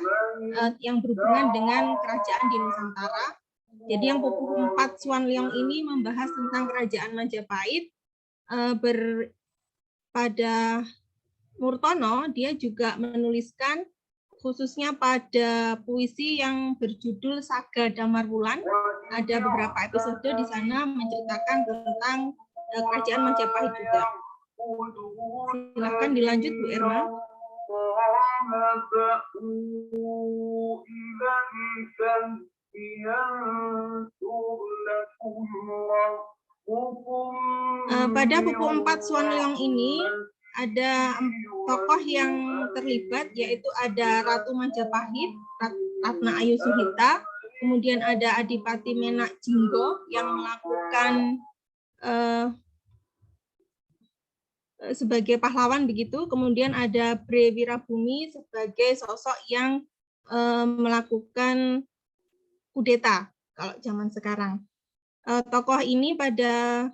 yang berhubungan dengan kerajaan di Nusantara. Jadi yang Pupuh 4 Swan Leong ini membahas tentang kerajaan Majapahit. Pada Murtono, dia juga menuliskan khususnya pada puisi yang berjudul Saga Damar Wulan. Ada beberapa episode di sana menceritakan tentang kerajaan Majapahit juga. Silakan dilanjut, Bu Irma. Pada Pupuh 4 Swan Leong ini ada tokoh yang terlibat, yaitu ada Ratu Majapahit, Ratna Ayu Suhita, kemudian ada Adipati Menak Jinggo yang melakukan sebagai pahlawan begitu, kemudian ada Bre Wirabumi sebagai sosok yang melakukan kudeta kalau zaman sekarang. Tokoh ini pada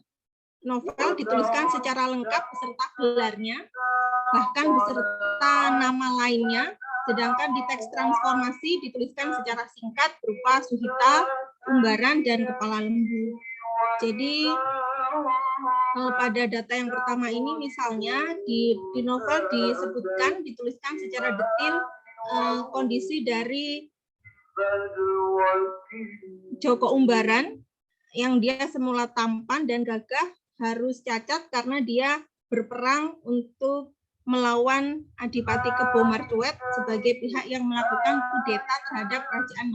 novel dituliskan secara lengkap beserta gelarnya, bahkan beserta nama lainnya, sedangkan di teks transformasi dituliskan secara singkat berupa Suhita, Umbaran, dan Kepala Lembu. Jadi pada data yang pertama ini misalnya di novel disebutkan, dituliskan secara detail kondisi dari Joko Umbaran yang dia semula tampan dan gagah harus cacat karena dia berperang untuk melawan Adipati Kebo Marduet sebagai pihak yang melakukan kudeta terhadap kerajaan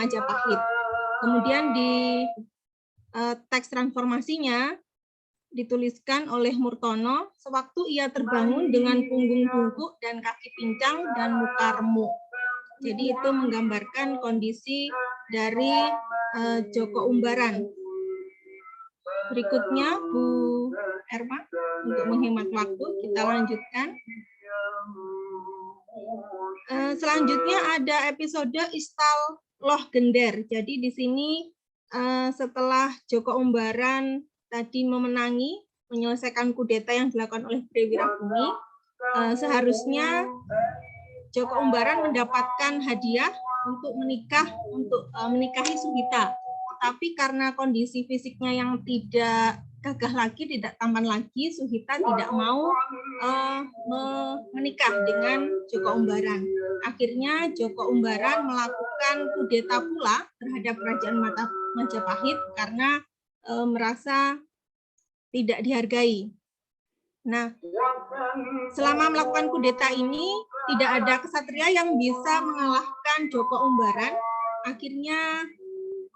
Majapahit. Kemudian di teks transformasinya dituliskan oleh Murtono, sewaktu ia terbangun dengan punggung bungkuk dan kaki pincang dan muka remuk. Jadi itu menggambarkan kondisi dari Joko Umbaran. Berikutnya Bu Erma, untuk menghemat waktu kita lanjutkan. Selanjutnya ada episode Istal Loh Gender. Jadi di sini setelah Joko Umbaran tadi menyelesaikan kudeta yang dilakukan oleh Bre Wirabumi, seharusnya Joko Umbaran mendapatkan hadiah untuk menikahi Suhita. Tapi karena kondisi fisiknya yang tidak gagah lagi, tidak tampan lagi, Suhita tidak mau menikah dengan Joko Umbaran. Akhirnya Joko Umbaran melakukan kudeta pula terhadap kerajaan Majapahit karena merasa tidak dihargai. Nah, selama melakukan kudeta ini tidak ada kesatria yang bisa mengalahkan Joko Umbaran. Akhirnya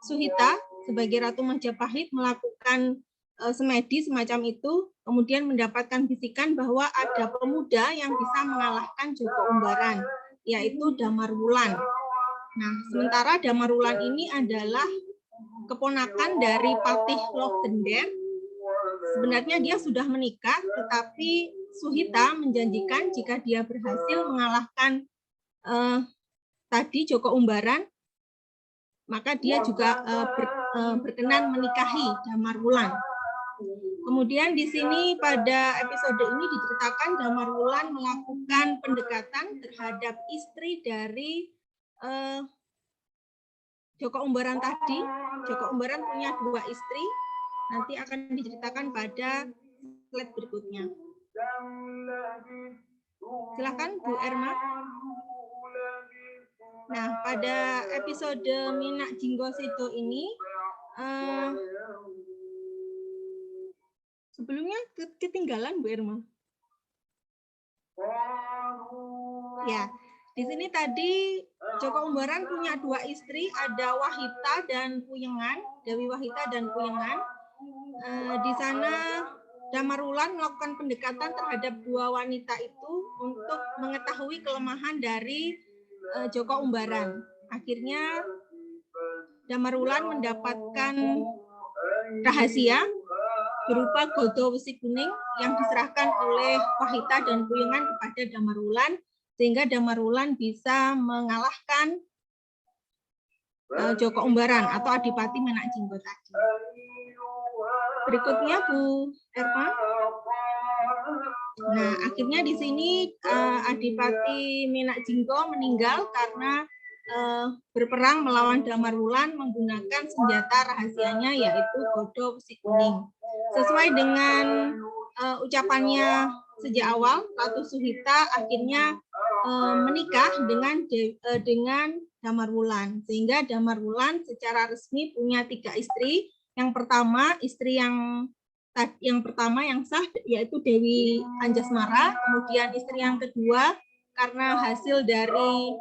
Suhita sebagai Ratu Majapahit melakukan semedi semacam itu, kemudian mendapatkan bisikan bahwa ada pemuda yang bisa mengalahkan Joko Umbaran, yaitu Damar Wulan. Nah, sementara Damar Wulan ini adalah keponakan dari Patih Loh Gender. Sebenarnya dia sudah menikah, tetapi Suhita menjanjikan jika dia berhasil mengalahkan tadi Joko Umbaran, maka dia juga berkenan menikahi Damar Wulan. Kemudian di sini pada episode ini diceritakan Damar Wulan melakukan pendekatan terhadap istri dari Joko Umbaran tadi. Joko Umbaran punya 2 istri, nanti akan diceritakan pada slide berikutnya. Silakan Bu Erma. Nah, pada episode Minak Jinggo Seto ini, sebelumnya ketinggalan Bu Irma. Ya, di sini tadi Joko Umbaran punya 2 istri, ada Wahita dan Puyengan, Dewi Wahita dan Puyengan. Di sana Damar Wulan melakukan pendekatan terhadap 2 wanita itu untuk mengetahui kelemahan dari Joko Umbaran. Akhirnya Damar Wulan mendapatkan rahasia berupa godo besi kuning yang diserahkan oleh Wahita dan Puyengan kepada Damar Wulan, sehingga Damar Wulan bisa mengalahkan Joko Umbaran atau Adipati Menak Jinggo tadi. Berikutnya Bu Erma. Nah, akhirnya di sini Adipati Menak Jinggo meninggal karena berperang melawan Damarwulan menggunakan senjata rahasianya yaitu Godo Besi Kuning. Sesuai dengan ucapannya sejak awal, Ratu Suhita akhirnya menikah dengan Damarwulan, sehingga Damarwulan secara resmi punya 3 istri. Yang pertama, istri yang pertama yang sah yaitu Dewi Anjasmara, kemudian istri yang kedua karena hasil dari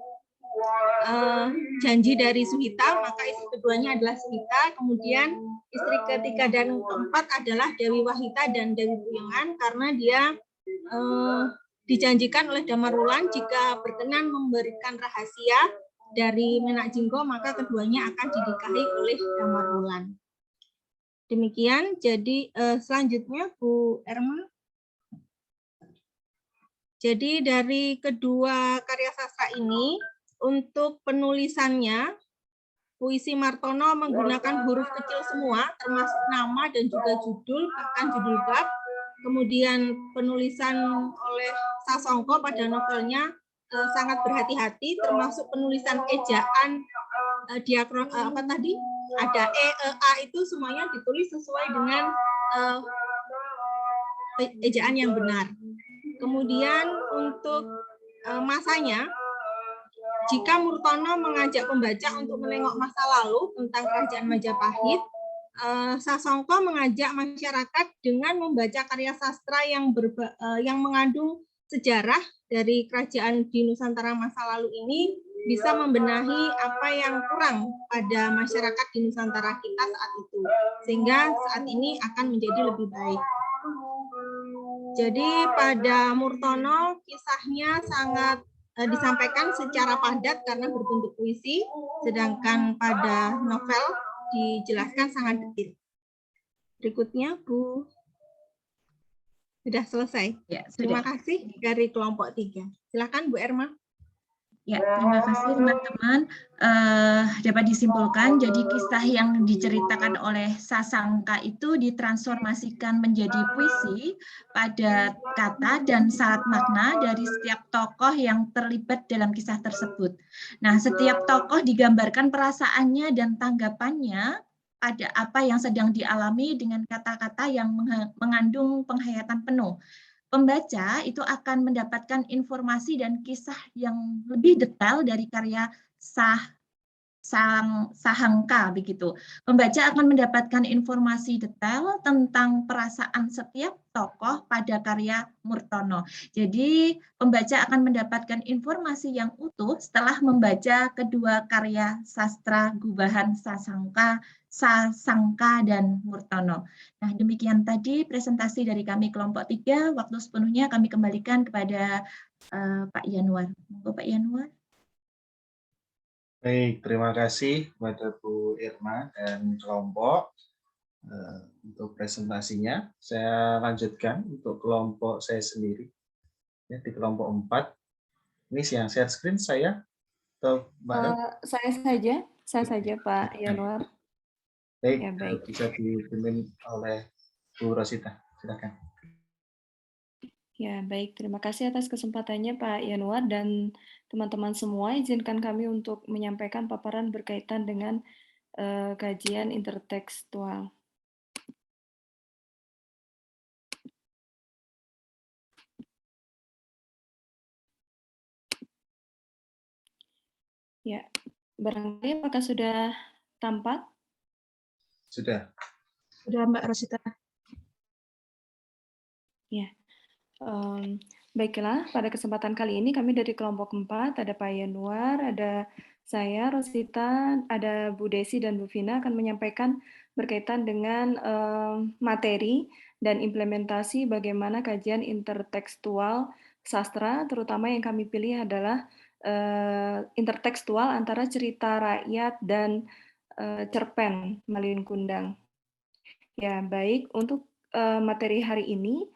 janji dari Suhita, maka istri keduanya adalah Suhita. Kemudian istri ketiga dan keempat adalah Dewi Wahita dan Dewi Puyengan, karena dia dijanjikan oleh Damarwulan jika berkenan memberikan rahasia dari Menak Jinggo, maka keduanya akan dinikahi oleh Damarwulan. Demikian, jadi selanjutnya Bu Erma. Jadi dari kedua karya sastra ini, untuk penulisannya, puisi Martono menggunakan huruf kecil semua, termasuk nama dan juga judul, bahkan judul bab. Kemudian penulisan oleh Sasongko pada novelnya sangat berhati-hati, termasuk penulisan ejaan diakron apa tadi? Ada e, a itu semuanya ditulis sesuai dengan ejaan yang benar. Kemudian untuk masanya, jika Murtono mengajak pembaca untuk menengok masa lalu tentang Kerajaan Majapahit, Sasongko mengajak masyarakat dengan membaca karya sastra yang mengandung sejarah dari kerajaan di Nusantara masa lalu ini, bisa membenahi apa yang kurang pada masyarakat di Nusantara kita saat itu, sehingga saat ini akan menjadi lebih baik. Jadi pada Murtono kisahnya sangat disampaikan secara padat karena berbentuk puisi, sedangkan pada novel dijelaskan sangat detail. Berikutnya Bu. Sudah selesai. Ya, sudah. Terima kasih dari kelompok 3. Silakan Bu Erma. Ya, terima kasih teman-teman. Dapat disimpulkan, jadi kisah yang diceritakan oleh Sasangka itu ditransformasikan menjadi puisi pada kata dan syarat makna dari setiap tokoh yang terlibat dalam kisah tersebut. Nah, setiap tokoh digambarkan perasaannya dan tanggapannya pada apa yang sedang dialami dengan kata-kata yang mengandung penghayatan penuh. Pembaca itu akan mendapatkan informasi dan kisah yang lebih detail dari karya Sahangka begitu. Pembaca akan mendapatkan informasi detail tentang perasaan setiap tokoh pada karya Murtono. Jadi pembaca akan mendapatkan informasi yang utuh setelah membaca kedua karya sastra gubahan Sasangka dan Murtono. Nah, demikian tadi presentasi dari kami kelompok 3. Waktu sepenuhnya kami kembalikan kepada Pak Yanuar. Monggo Pak Yanuar. Baik, terima kasih kepada Bu Irma dan kelompok untuk presentasinya. Saya lanjutkan untuk kelompok saya sendiri. Ya, di kelompok 4. Ini yang share screen saya atau saya saja Pak Yanuar. Baik, ya, baik. Bisa dipimpin oleh Bu Rosita. Silakan. Ya, baik. Terima kasih atas kesempatannya Pak Yanuar dan teman-teman semua. Izinkan kami untuk menyampaikan paparan berkaitan dengan kajian intertekstual. Ya, barangkali apakah sudah tampak? Sudah. Sudah Mbak Rosita. Ya. Baiklah, pada kesempatan kali ini kami dari kelompok 4, ada Pak Yanuar, ada saya, Rosita, ada Bu Desi dan Bu Vina akan menyampaikan berkaitan dengan materi dan implementasi bagaimana kajian intertekstual sastra, terutama yang kami pilih adalah intertekstual antara cerita rakyat dan cerpen Malin Kundang. Ya, baik, untuk materi hari ini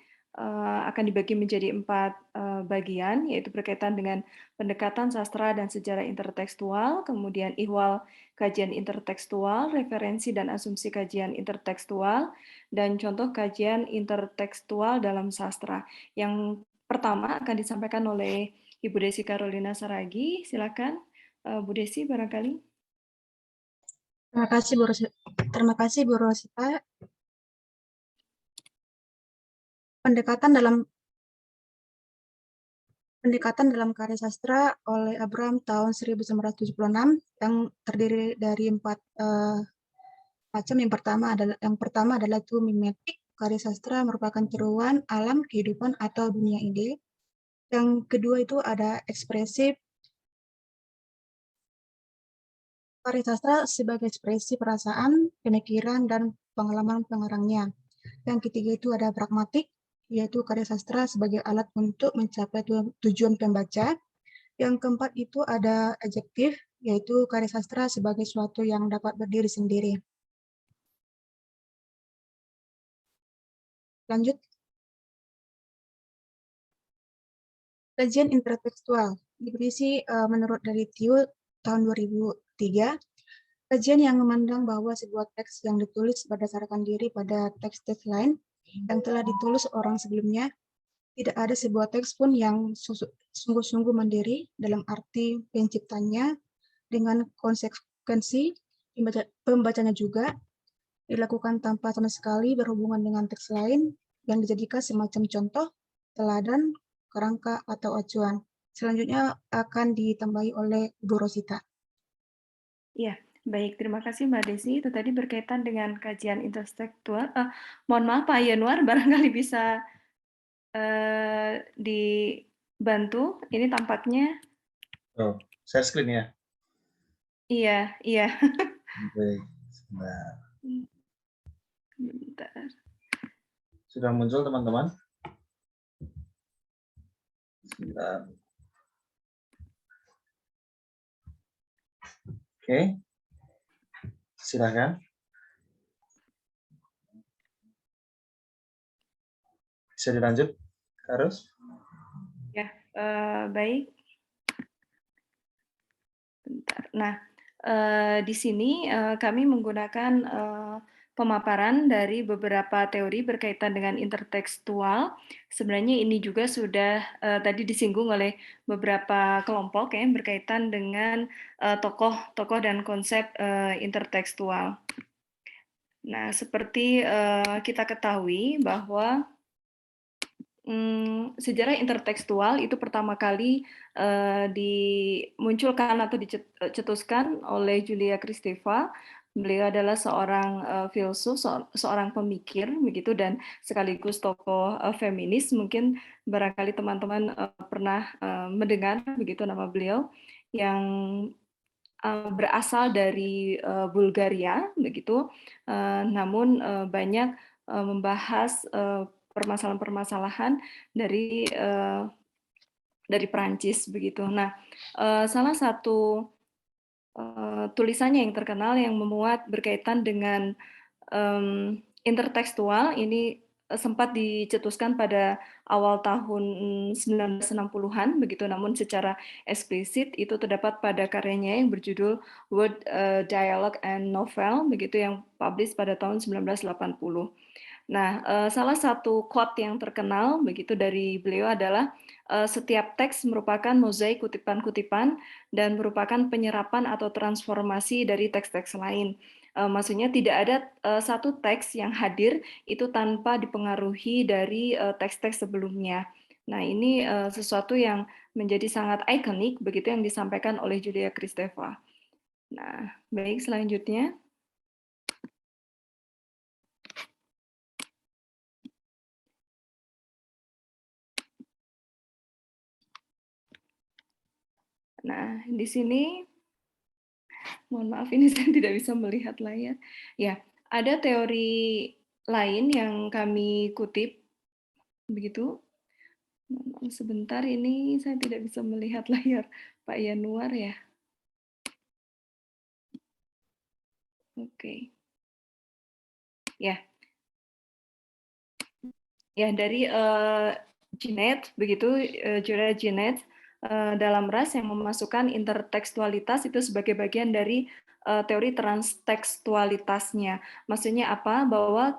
akan dibagi menjadi 4 bagian, yaitu berkaitan dengan pendekatan sastra dan sejarah intertekstual, kemudian ihwal kajian intertekstual, referensi dan asumsi kajian intertekstual, dan contoh kajian intertekstual dalam sastra. Yang pertama akan disampaikan oleh Ibu Desi Carolina Saragi, silakan Bu Desi barangkali. Terima kasih Bu Rosita. Pendekatan dalam karya sastra oleh Abraham tahun 1976 yang terdiri dari 4 macam. Yang pertama adalah itu mimetik. Karya sastra merupakan tiruan alam, kehidupan, atau dunia ide. Yang kedua itu ada ekspresif. Karya sastra sebagai ekspresi perasaan, pemikiran, dan pengalaman pengarangnya. Yang ketiga itu ada pragmatik, yaitu karya sastra sebagai alat untuk mencapai tujuan pembaca. Yang keempat itu ada adjektif, yaitu karya sastra sebagai suatu yang dapat berdiri sendiri. Lanjut. Kajian intertekstual berisi menurut dari Tiu tahun 2003. Kajian yang memandang bahwa sebuah teks yang ditulis berdasarkan diri pada teks-teks lain yang telah ditulis orang sebelumnya, tidak ada sebuah teks pun yang sungguh-sungguh mandiri dalam arti penciptanya dengan konsekuensi pembacanya juga dilakukan tanpa sama sekali berhubungan dengan teks lain yang dijadikan semacam contoh, teladan, kerangka, atau acuan. Selanjutnya akan ditambahi oleh Bu Rosita. Iya, baik. Terima kasih Mbak Desi. Itu tadi berkaitan dengan kajian intertekstual. Mohon maaf Pak Yanuar, barangkali bisa dibantu. Ini tampaknya. Oh, share screen ya? Iya, iya. Baik, sebentar. Bentar. Sudah muncul teman-teman? Sebentar. Oke, silakan. Bisa dilanjut, Karus? Ya, baik. Bentar. Nah, di sini kami menggunakan pemaparan dari beberapa teori berkaitan dengan intertekstual. Sebenarnya ini juga sudah tadi disinggung oleh beberapa kelompok ya berkaitan dengan tokoh-tokoh dan konsep intertekstual. Nah, seperti kita ketahui bahwa sejarah intertekstual itu pertama kali dimunculkan atau dicetuskan oleh Julia Kristeva. Beliau adalah seorang filsuf, seorang pemikir begitu dan sekaligus tokoh feminis. Mungkin barangkali teman-teman pernah mendengar begitu nama beliau yang berasal dari Bulgaria begitu. Namun banyak membahas permasalahan-permasalahan dari Perancis begitu. Nah, salah satu tulisannya yang terkenal yang memuat berkaitan dengan intertekstual ini sempat dicetuskan pada awal tahun 1960-an begitu, namun secara eksplisit itu terdapat pada karyanya yang berjudul Word, Dialogue and Novel begitu yang publish pada tahun 1980. Nah, salah satu quote yang terkenal begitu dari beliau adalah setiap teks merupakan mozaik kutipan-kutipan dan merupakan penyerapan atau transformasi dari teks-teks lain. Maksudnya tidak ada satu teks yang hadir itu tanpa dipengaruhi dari teks-teks sebelumnya. Nah, ini sesuatu yang menjadi sangat ikonik begitu yang disampaikan oleh Julia Kristeva. Nah, baik selanjutnya. Nah, di sini, mohon maaf ini saya tidak bisa melihat layar. Ya, ada teori lain yang kami kutip, begitu. Sebentar, ini saya tidak bisa melihat layar Pak Yanuar ya. Oke. Ya. Ya, dari Jeanette, begitu, Julia Jeanette, dalam ras yang memasukkan intertekstualitas itu sebagai bagian dari teori transtekstualitasnya. Maksudnya apa? Bahwa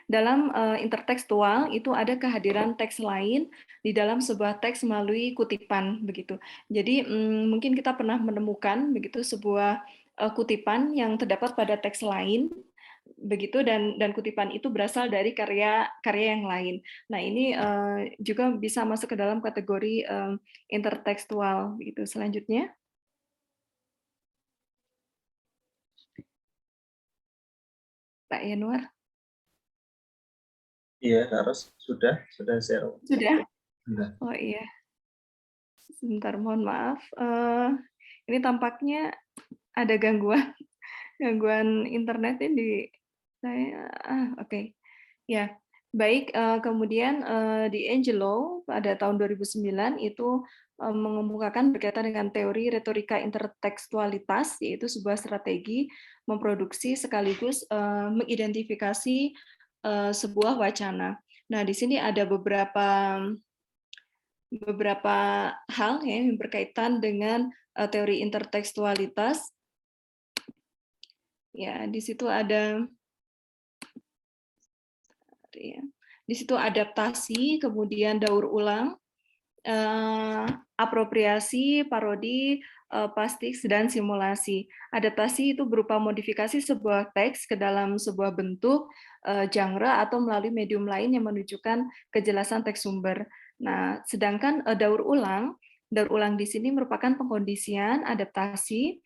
dalam intertekstual itu ada kehadiran teks lain di dalam sebuah teks melalui kutipan begitu. Jadi mungkin kita pernah menemukan begitu sebuah kutipan yang terdapat pada teks lain begitu, dan kutipan itu berasal dari karya yang lain. Nah, ini juga bisa masuk ke dalam kategori intertekstual begitu. Selanjutnya, Pak Yanuar. Iya, harus sudah share. Sudah. Oh iya. Sebentar, mohon maaf. Ini tampaknya ada gangguan internet ini di saya. Oke. Ya, baik. Kemudian di Angelo pada tahun 2009 itu mengemukakan berkaitan dengan teori retorika intertekstualitas, yaitu sebuah strategi memproduksi sekaligus mengidentifikasi sebuah wacana. Nah, di sini ada beberapa hal ya yang berkaitan dengan teori intertekstualitas. Ya, di situ ada di situ adaptasi, kemudian daur ulang, apropriasi, parodi, plastik, dan simulasi. Adaptasi itu berupa modifikasi sebuah teks ke dalam sebuah bentuk, genre, atau melalui medium lain yang menunjukkan kejelasan teks sumber. Nah, sedangkan daur ulang di sini merupakan pengkondisian, adaptasi,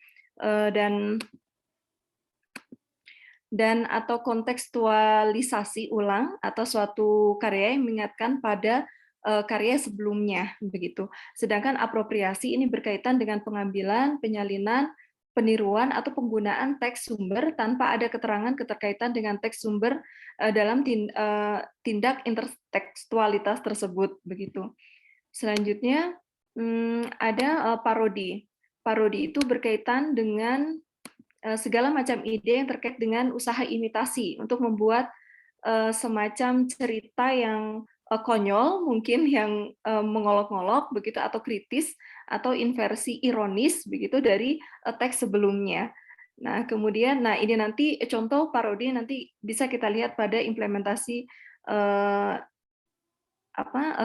dan atau kontekstualisasi ulang atau suatu karya yang mengingatkan pada karya sebelumnya begitu. Sedangkan apropriasi ini berkaitan dengan pengambilan, penyalinan, peniruan atau penggunaan teks sumber tanpa ada keterangan keterkaitan dengan teks sumber dalam tindak intertekstualitas tersebut begitu. Selanjutnya ada parodi. Parodi itu berkaitan dengan segala macam ide yang terkait dengan usaha imitasi untuk membuat semacam cerita yang konyol, mungkin yang mengolok-olok begitu, atau kritis, atau inversi ironis begitu dari teks sebelumnya. Nah, kemudian ini nanti contoh parodi nanti bisa kita lihat pada implementasi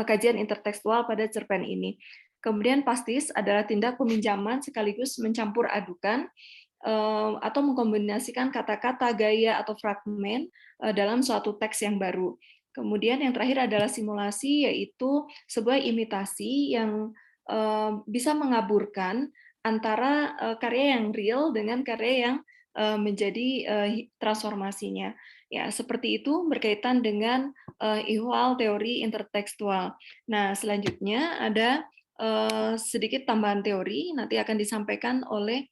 kajian intertekstual pada cerpen ini. Kemudian pastis adalah tindak peminjaman sekaligus mencampur adukan atau mengkombinasikan kata-kata, gaya, atau fragmen dalam suatu teks yang baru. Kemudian yang terakhir adalah simulasi, yaitu sebuah imitasi yang bisa mengaburkan antara karya yang real dengan karya yang menjadi transformasinya. Ya, seperti itu berkaitan dengan ihwal teori intertekstual. Nah, selanjutnya ada sedikit tambahan teori nanti akan disampaikan oleh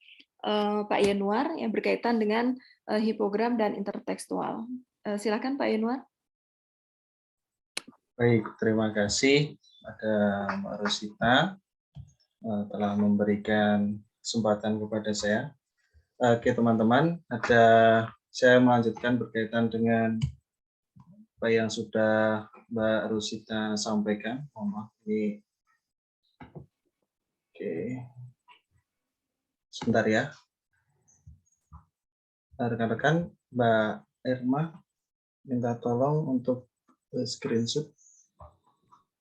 Pak Yanuar yang berkaitan dengan hipogram dan intertekstual. Silakan Pak Yanuar. Baik, terima kasih pada Mbak Rosita telah memberikan kesempatan kepada saya. Oke teman-teman, saya melanjutkan berkaitan dengan apa yang sudah Mbak Rosita sampaikan. Mohon maaf ini. Oke. Sebentar ya. Rekan-rekan, Mbak Irma minta tolong untuk screenshot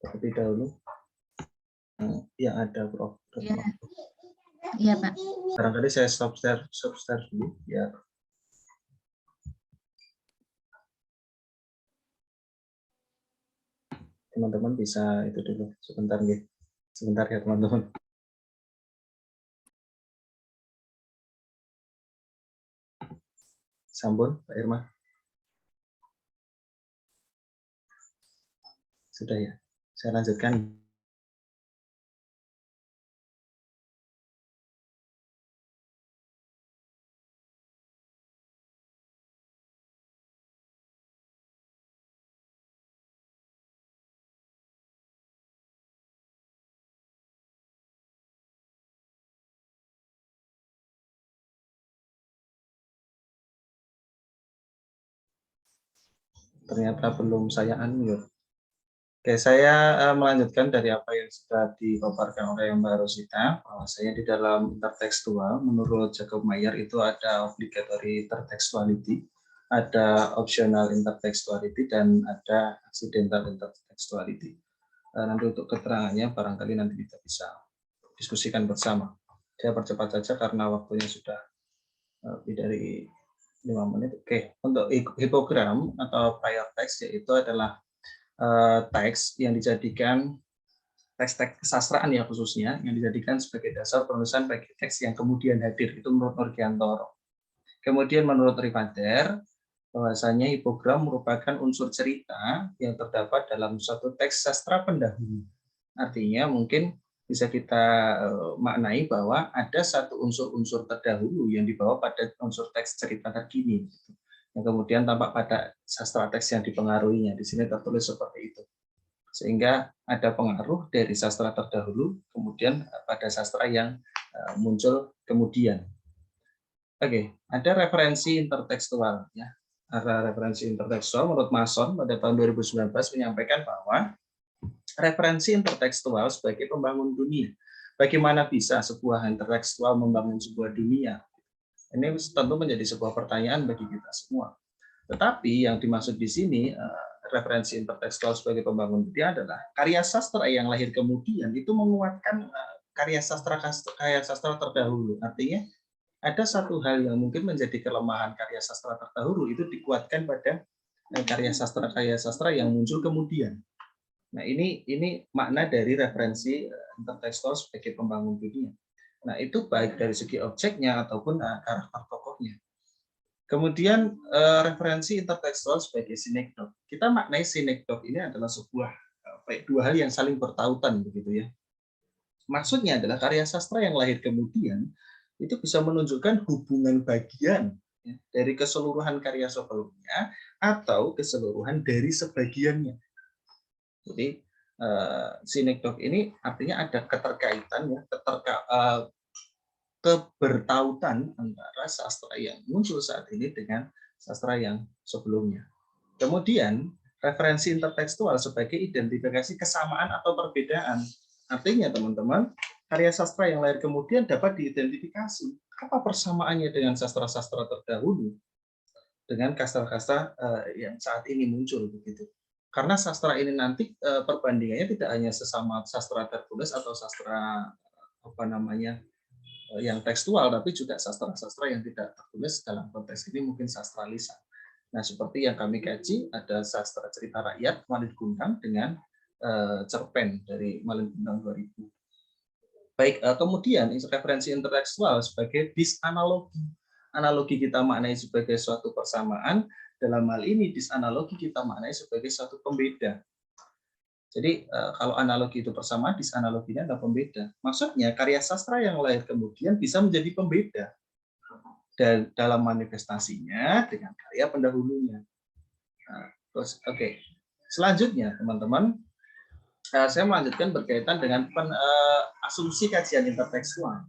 terlebih dahulu yang ada Prof. Iya, Pak. Barangkali saya stop share dulu ya. Teman-teman bisa itu dulu sebentar nih. Sebentar ya teman-teman. Sampun, Pak Irma. Sudah ya. Saya lanjutkan. Ternyata belum saya unmute. Oke, saya melanjutkan dari apa yang sudah dipaparkan oleh Mbak Rosita. Saya di dalam intertekstual, menurut Jacob Mayer itu ada obligatory intertextuality, ada optional intertextuality, dan ada accidental intertextuality. Nanti untuk keterangannya barangkali nanti kita bisa diskusikan bersama. Saya percepat saja karena waktunya sudah lebih dari 5 menit. Oke, untuk hipogram atau prior text yaitu adalah teks yang dijadikan teks-teks kesastraan ya khususnya yang dijadikan sebagai dasar penulisan bagi teks yang kemudian hadir, itu menurut Nurgiantoro. Kemudian menurut Rivader bahwasanya hipogram merupakan unsur cerita yang terdapat dalam suatu teks sastra pendahulu. Artinya mungkin bisa kita maknai bahwa ada satu unsur-unsur terdahulu yang dibawa pada unsur teks cerita terkini, yang kemudian tampak pada sastra teks yang dipengaruhinya. Di sini tertulis seperti itu. Sehingga ada pengaruh dari sastra terdahulu, kemudian pada sastra yang muncul kemudian. Oke, ada referensi intertekstual. Ya. Ada referensi intertekstual menurut Mason pada tahun 2019 menyampaikan bahwa referensi intertekstual sebagai pembangun dunia. Bagaimana bisa sebuah intertekstual membangun sebuah dunia? Ini tentu menjadi sebuah pertanyaan bagi kita semua. Tetapi yang dimaksud di sini referensi intertekstual sebagai pembangun dunia adalah karya sastra yang lahir kemudian itu menguatkan karya sastra terdahulu. Artinya ada satu hal yang mungkin menjadi kelemahan karya sastra terdahulu itu dikuatkan pada karya sastra yang muncul kemudian. Nah, ini makna dari referensi intertekstual sebagai pembangun dunia. Nah, itu baik dari segi objeknya ataupun karakter tokohnya. Kemudian referensi intertekstual sebagai sinekdok. Kita maknai sinekdok ini adalah sebuah dua hal yang saling bertautan begitu ya. Maksudnya adalah karya sastra yang lahir kemudian itu bisa menunjukkan hubungan bagian ya, dari keseluruhan karya sebelumnya atau keseluruhan dari sebagiannya. Jadi sinekdok ini artinya ada keterkaitan ya, kebertautan antara sastra yang muncul saat ini dengan sastra yang sebelumnya. Kemudian referensi intertekstual sebagai identifikasi kesamaan atau perbedaan. Artinya teman-teman, karya sastra yang lahir kemudian dapat diidentifikasi apa persamaannya dengan sastra-sastra terdahulu dengan sastra-sastra yang saat ini muncul begitu. Karena sastra ini nanti perbandingannya tidak hanya sesama sastra tertulis atau sastra yang tekstual, tapi juga sastra-sastra yang tidak tertulis dalam konteks ini mungkin sastra lisan. Nah, seperti yang kami kaji, ada sastra cerita rakyat Malin Kundang dengan cerpen dari Malin Kundang 2000. Baik, kemudian referensi intertekstual sebagai disanalogi. Analogi kita maknai sebagai suatu persamaan, dalam hal ini disanalogi kita maknai sebagai suatu pembeda. Jadi kalau analogi itu persamaan, disanaloginya adalah pembeda. Maksudnya karya sastra yang lahir kemudian bisa menjadi pembeda dan dalam manifestasinya dengan karya pendahulunya. Nah, terus oke. Selanjutnya teman-teman, saya melanjutkan berkaitan dengan asumsi kajian intertekstual.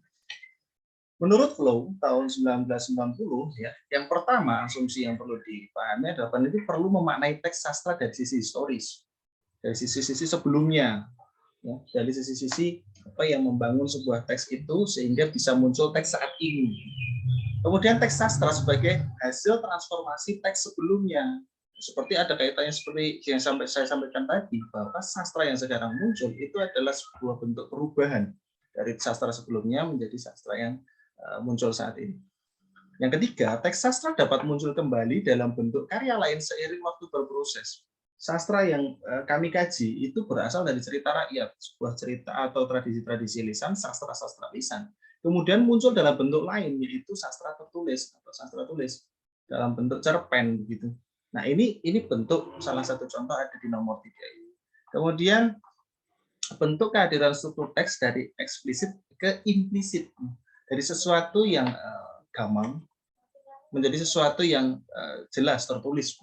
Menurut Flow tahun 1990 ya, yang pertama asumsi yang perlu dipahami adalah peneliti perlu memaknai teks sastra dari sisi historis, dari sisi-sisi sebelumnya, ya, dari sisi-sisi apa yang membangun sebuah teks itu sehingga bisa muncul teks saat ini. Kemudian teks sastra sebagai hasil transformasi teks sebelumnya, seperti ada kaitannya seperti yang saya sampaikan tadi bahwa sastra yang sekarang muncul itu adalah sebuah bentuk perubahan dari sastra sebelumnya menjadi sastra yang muncul saat ini. Yang ketiga, teks sastra dapat muncul kembali dalam bentuk karya lain seiring waktu berproses. Sastra yang kami kaji itu berasal dari cerita rakyat, sebuah cerita atau tradisi-tradisi lisan, sastra-sastra lisan. Kemudian muncul dalam bentuk lain, yaitu sastra tertulis atau sastra tulis dalam bentuk cerpen begitu. Nah, ini bentuk salah satu contoh ada di nomor 3 ini. Kemudian bentuk kehadiran struktur teks dari eksplisit ke implisit. Dari sesuatu yang gamang menjadi sesuatu yang jelas tertulis.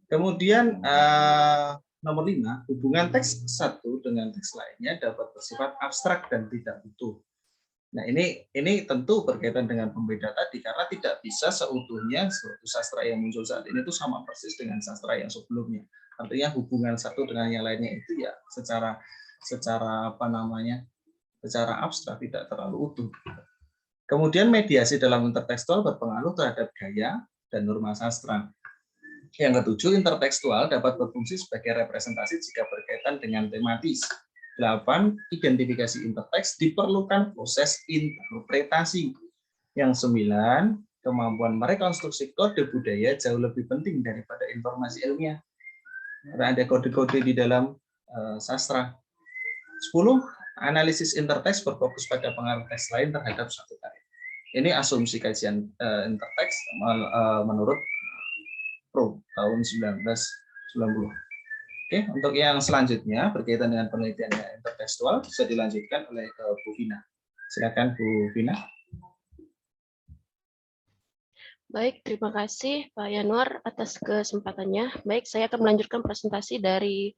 Kemudian nomor 5, hubungan teks satu dengan teks lainnya dapat bersifat abstrak dan tidak utuh. Nah, ini tentu berkaitan dengan pembeda tadi karena tidak bisa seutuhnya suatu sastra yang muncul saat ini itu sama persis dengan sastra yang sebelumnya. Artinya hubungan satu dengan yang lainnya itu ya secara apa namanya, secara abstrak tidak terlalu utuh. Kemudian mediasi dalam intertekstual berpengaruh terhadap gaya dan norma sastra. Yang ketujuh, intertekstual dapat berfungsi sebagai representasi jika berkaitan dengan tematis. 8. Identifikasi interteks diperlukan proses interpretasi. Yang 9, kemampuan merekonstruksi kode budaya jauh lebih penting daripada informasi ilmiah. Karena ada kode-kode di dalam sastra. 10. Analisis interteks berfokus pada pengaruh teks lain terhadap suatu karya. Ini asumsi kajian interteks menurut Pro tahun 1990. Oke, untuk yang selanjutnya berkaitan dengan penelitian intertekstual bisa dilanjutkan oleh Bu Vina. Silakan Bu Vina. Baik, terima kasih Pak Yanuar atas kesempatannya. Baik, saya akan melanjutkan presentasi dari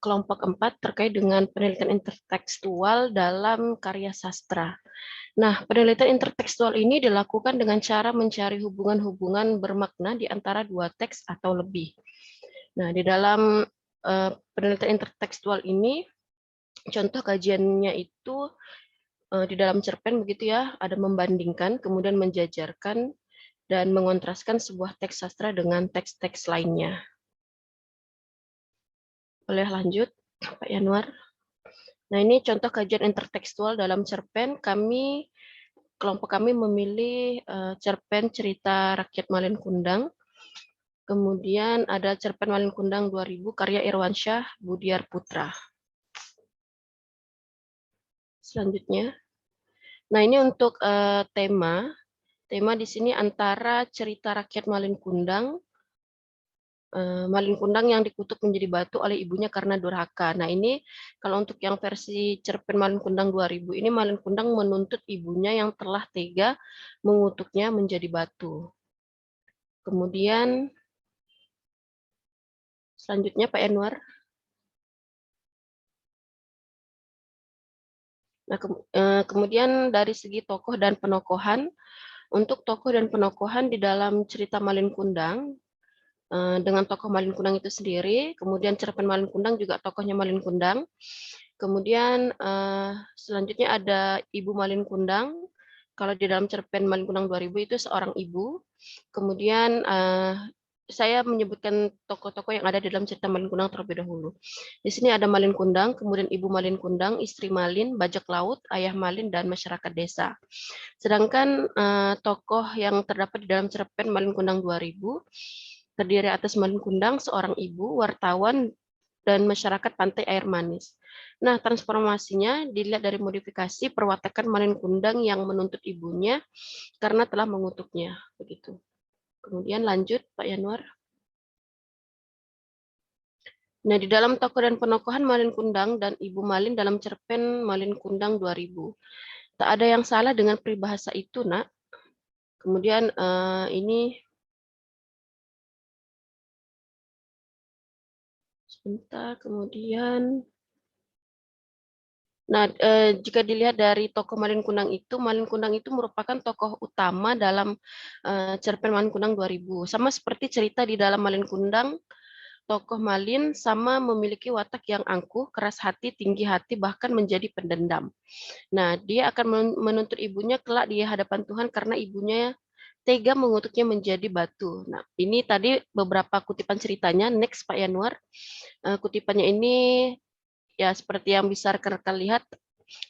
kelompok 4 terkait dengan penelitian intertekstual dalam karya sastra. Nah, penelitian intertekstual ini dilakukan dengan cara mencari hubungan-hubungan bermakna di antara dua teks atau lebih. Nah, di dalam penelitian intertekstual ini, contoh kajiannya itu di dalam cerpen begitu ya, ada membandingkan, kemudian menjajarkan, dan mengontraskan sebuah teks sastra dengan teks-teks lainnya. Boleh lanjut, Pak Yanuar? Nah, ini contoh kajian intertekstual dalam cerpen. Kelompok kami memilih cerpen Cerita Rakyat Malin Kundang. Kemudian ada cerpen Malin Kundang 2000 karya Irwansyah Budiar Putra. Selanjutnya. Nah, ini untuk tema. Tema di sini antara cerita rakyat Malin Kundang, Malin Kundang yang dikutuk menjadi batu oleh ibunya karena durhaka. Nah, ini kalau untuk yang versi cerpen Malin Kundang 2000, ini Malin Kundang menuntut ibunya yang telah tega mengutuknya menjadi batu. Kemudian selanjutnya Pak Yanuar. Nah, kemudian dari segi tokoh dan penokohan, untuk tokoh dan penokohan di dalam cerita Malin Kundang, dengan tokoh Malin Kundang itu sendiri, kemudian cerpen Malin Kundang juga tokohnya Malin Kundang, kemudian selanjutnya ada Ibu Malin Kundang, kalau di dalam cerpen Malin Kundang 2000 itu seorang ibu, kemudian saya menyebutkan tokoh-tokoh yang ada di dalam cerita Malin Kundang terlebih dahulu. Di sini ada Malin Kundang, kemudian Ibu Malin Kundang, istri Malin, bajak laut, ayah Malin, dan masyarakat desa. Sedangkan tokoh yang terdapat di dalam cerpen Malin Kundang 2000 terdiri atas Malin Kundang, seorang ibu, wartawan, dan masyarakat pantai air manis. Nah, transformasinya dilihat dari modifikasi perwatakan Malin Kundang yang menuntut ibunya karena telah mengutuknya. Begitu. Kemudian lanjut, Pak Yanuar. Nah, di dalam tokoh dan penokohan Malin Kundang dan Ibu Malin dalam cerpen Malin Kundang 2000. Tak ada yang salah dengan peribahasa itu, Nak. Kemudian ini sebentar, kemudian nah, jika dilihat dari tokoh Malin Kundang itu merupakan tokoh utama dalam cerpen Malin Kundang 2000. Sama seperti cerita di dalam Malin Kundang, tokoh Malin sama memiliki watak yang angkuh, keras hati, tinggi hati, bahkan menjadi pendendam. Nah, dia akan menuntut ibunya kelak di hadapan Tuhan karena ibunya tega mengutuknya menjadi batu. Nah, ini tadi beberapa kutipan ceritanya. Next, Pak Yanuar. Kutipannya ini ya seperti yang bisa rekan-rekan lihat,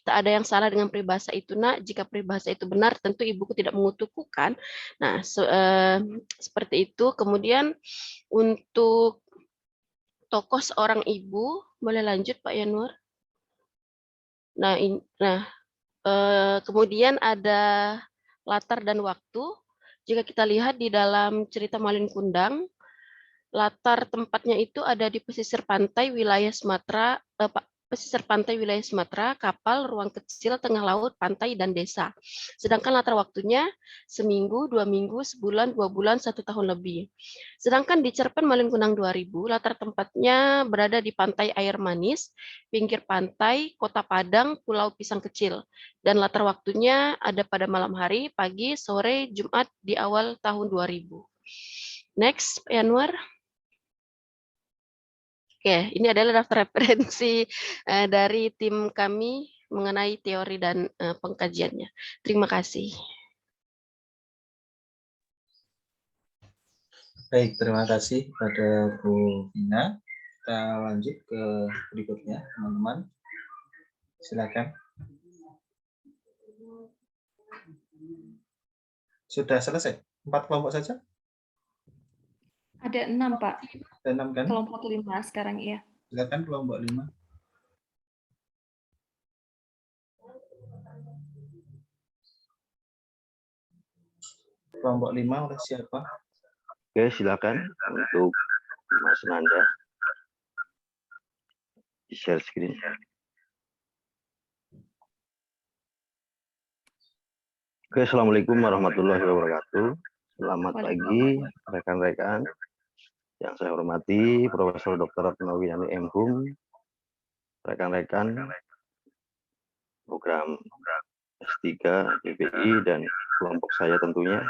tak ada yang salah dengan peribahasa itu, Nak. Jika peribahasa itu benar, tentu ibuku tidak mengutukku, kan? Nah, seperti itu. Kemudian untuk tokoh seorang ibu, boleh lanjut Pak Yanuar. Nah, kemudian ada latar dan waktu. Jika kita lihat di dalam cerita Malin Kundang, latar tempatnya itu ada di pesisir pantai wilayah Sumatera, kapal, ruang kecil, tengah laut, pantai, dan desa. Sedangkan latar waktunya seminggu, 2 minggu, sebulan, 2 bulan, 1 tahun lebih. Sedangkan di cerpen Malin Kundang 2000, latar tempatnya berada di pantai air manis, pinggir pantai, kota Padang, pulau pisang kecil. Dan latar waktunya ada pada malam hari, pagi, sore, Jumat di awal tahun 2000. Next, Pak Yanuar. Oke, ini adalah daftar referensi dari tim kami mengenai teori dan pengkajiannya. Terima kasih. Baik, terima kasih pada Bu Vina. Kita lanjut ke berikutnya, teman-teman. Silakan. Sudah selesai? 4 kelompok saja? Ada 6, Pak. Ada 6 kan? Kelompok 5 sekarang, iya. Silakan kelompok 5. Kelompok 5 oleh siapa? Oke, silakan untuk Mas Nanda di share screen. Oke, Assalamualaikum warahmatullahi wabarakatuh. Selamat pagi rekan-rekan yang saya hormati, Profesor Dr. Ratna Winani MHum, rekan-rekan program S3 PPI dan kelompok saya tentunya.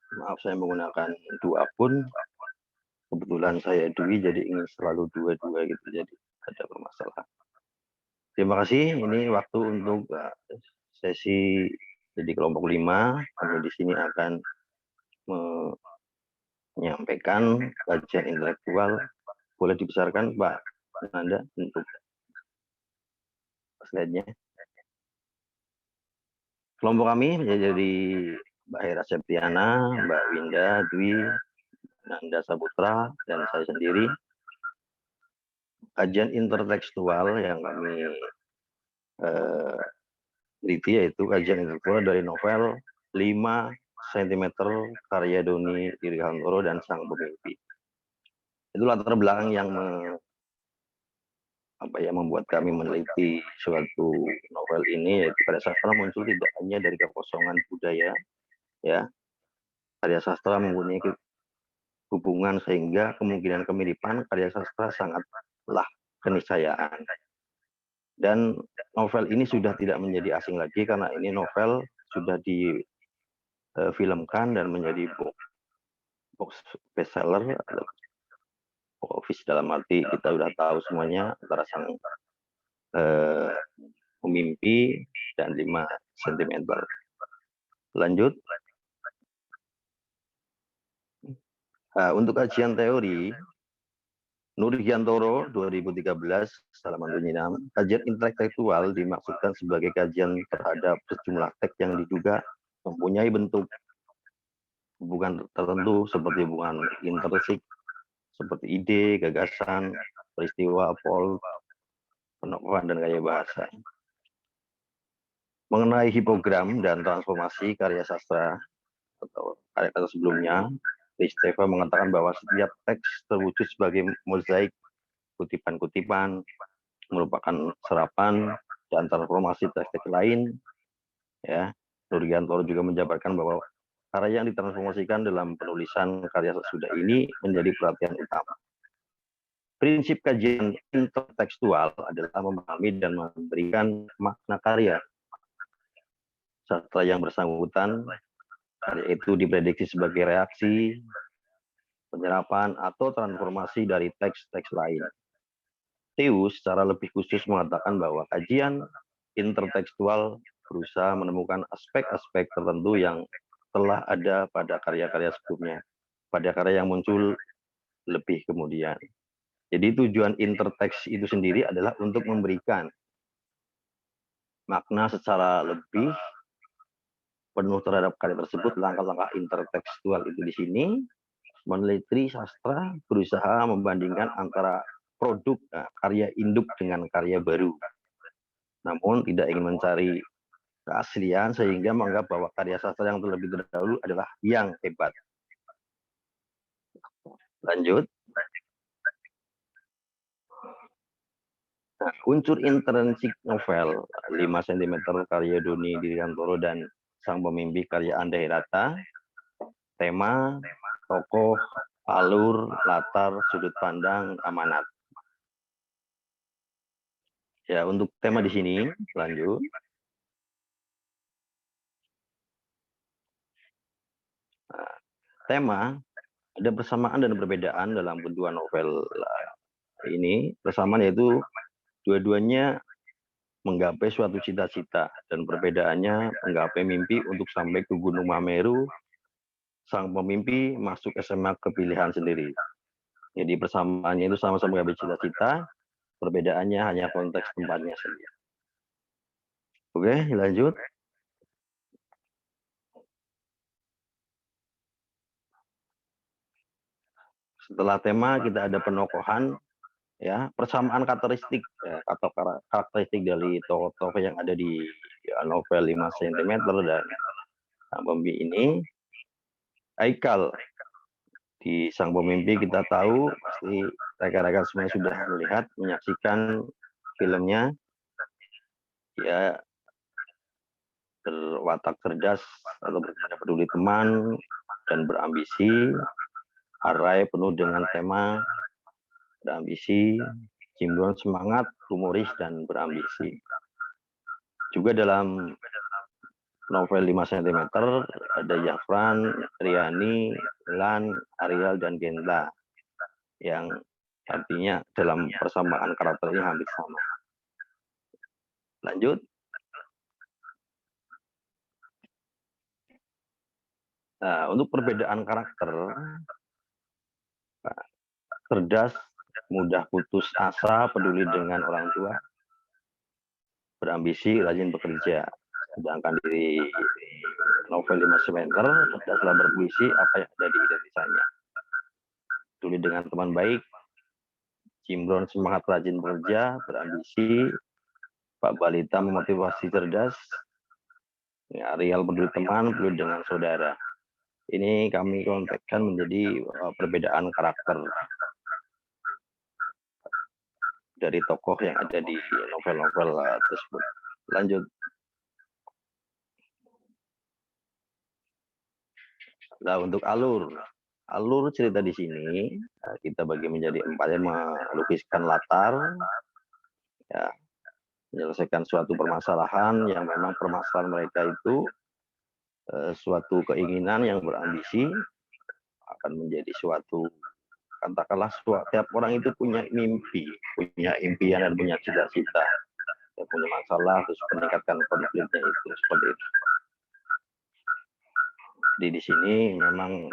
Maaf saya menggunakan 2 akun. Kebetulan saya Dwi jadi ingin selalu 2-2 gitu, jadi ada permasalahan. Terima kasih. Ini waktu untuk sesi jadi kelompok 5. Kami di sini akan menyampaikan kajian intelektual. Boleh dibesarkan Pak Nanda untuk slide-nya. Kelompok kami menjadi Mbak Hera Septiana, Mbak Winda Dwi, Nanda Saputra, dan saya sendiri. Kajian intertekstual yang kami teliti yaitu kajian intelektual dari novel 5 cm karya Doni Dirgantoro dan Sang Pemimpi. Itu latar belakang yang membuat kami meneliti suatu novel ini, yaitu karya sastra muncul tidak hanya dari kekosongan budaya, ya, karya sastra mempunyai hubungan sehingga kemungkinan kemiripan karya sastra sangatlah keniscayaan. Dan novel ini sudah tidak menjadi asing lagi karena ini novel sudah difilmkan dan menjadi box bestseller, office dalam arti kita sudah tahu semuanya antara Sang Pemimpi dan 5 cm. Lanjut. Untuk kajian teori, Nurgantoro 2013, halaman 26, kajian intelektual dimaksudkan sebagai kajian terhadap sejumlah teks yang diduga mempunyai bentuk hubungan tertentu seperti hubungan intrinsik, seperti ide, gagasan, peristiwa, plot, penokohan, dan gaya bahasa. Mengenai hipogram dan transformasi karya sastra atau karya sebelumnya, Kristeva mengatakan bahwa setiap teks terwujud sebagai mozaik kutipan-kutipan, merupakan serapan dan transformasi teks-teks lain. Ya, Nurgantoro juga menjabarkan bahwa karya yang ditransformasikan dalam penulisan karya sesudah ini menjadi perhatian utama. Prinsip kajian intertekstual adalah memahami dan memberikan makna karya. Sastra yang bersangkutan, karya itu diprediksi sebagai reaksi, penyerapan, atau transformasi dari teks-teks lain. Theus secara lebih khusus mengatakan bahwa kajian intertekstual berusaha menemukan aspek-aspek tertentu yang telah ada pada karya-karya sebelumnya, pada karya yang muncul lebih kemudian. Jadi tujuan interteks itu sendiri adalah untuk memberikan makna secara lebih penuh terhadap karya tersebut. Langkah-langkah intertekstual itu di sini meneliti sastra berusaha membandingkan antara produk karya induk dengan karya baru, namun tidak ingin mencari keaslian sehingga menganggap bahwa karya sastra yang terlebih dahulu adalah yang hebat. Lanjut. Nah, unsur intrinsik novel 5 cm karya Doni Dirgantoro dan Sang Pemimpi karya Anda Hirata, tema, tokoh, alur, latar, sudut pandang, amanat. Ya, untuk tema di sini, lanjut. Nah, tema, ada persamaan dan perbedaan dalam kedua novel ini persamaan, yaitu dua-duanya menggapai suatu cita-cita, dan perbedaannya menggapai mimpi untuk sampai ke Gunung Mameru. Sang pemimpi masuk SMA kepilihan sendiri. Jadi persamaannya itu sama-sama menggapai cita-cita, perbedaannya hanya konteks tempatnya saja. Oke, lanjut. Setelah tema kita ada penokohan, ya, persamaan karakteristik, ya, atau karakteristik dari tokoh-tokoh yang ada di novel 5 cm dan Sang Pemimpi ini. Haikal di Sang Pemimpi kita tahu pasti rekan-rekan semuanya sudah melihat, menyaksikan filmnya, ya, berwatak cerdas atau peduli teman dan berambisi, Arai penuh dengan tema berambisi, Cimbuan semangat, humoris dan berambisi. Juga dalam novel 5 cm ada Yafran, Riani, Lan, Ariel, dan Genta, yang artinya dalam persamaan karakter ini hampir sama. Lanjut. Nah, untuk perbedaan karakter, cerdas, mudah putus asa, peduli dengan orang tua, berambisi, rajin bekerja. Sedangkan di novel 5 cm, cerdaslah berpuisi apa yang ada di identitasnya. Peduli dengan teman baik, Cimron semangat rajin bekerja, berambisi, Pak Balita memotivasi cerdas, ya, Ariel peduli teman, peduli dengan saudara. Ini kami kontekskan menjadi perbedaan karakter dari tokoh yang ada di novel-novel tersebut. Lanjut. Nah, untuk alur cerita di sini kita bagi menjadi 4, yang melukiskan latar, ya, menyelesaikan suatu permasalahan yang memang permasalahan mereka itu suatu keinginan yang berambisi akan menjadi suatu, katakanlah setiap orang itu punya mimpi, punya impian dan punya cita-cita, ya, punya masalah terus meningkatkan konfliknya itu seperti itu. Jadi di sini memang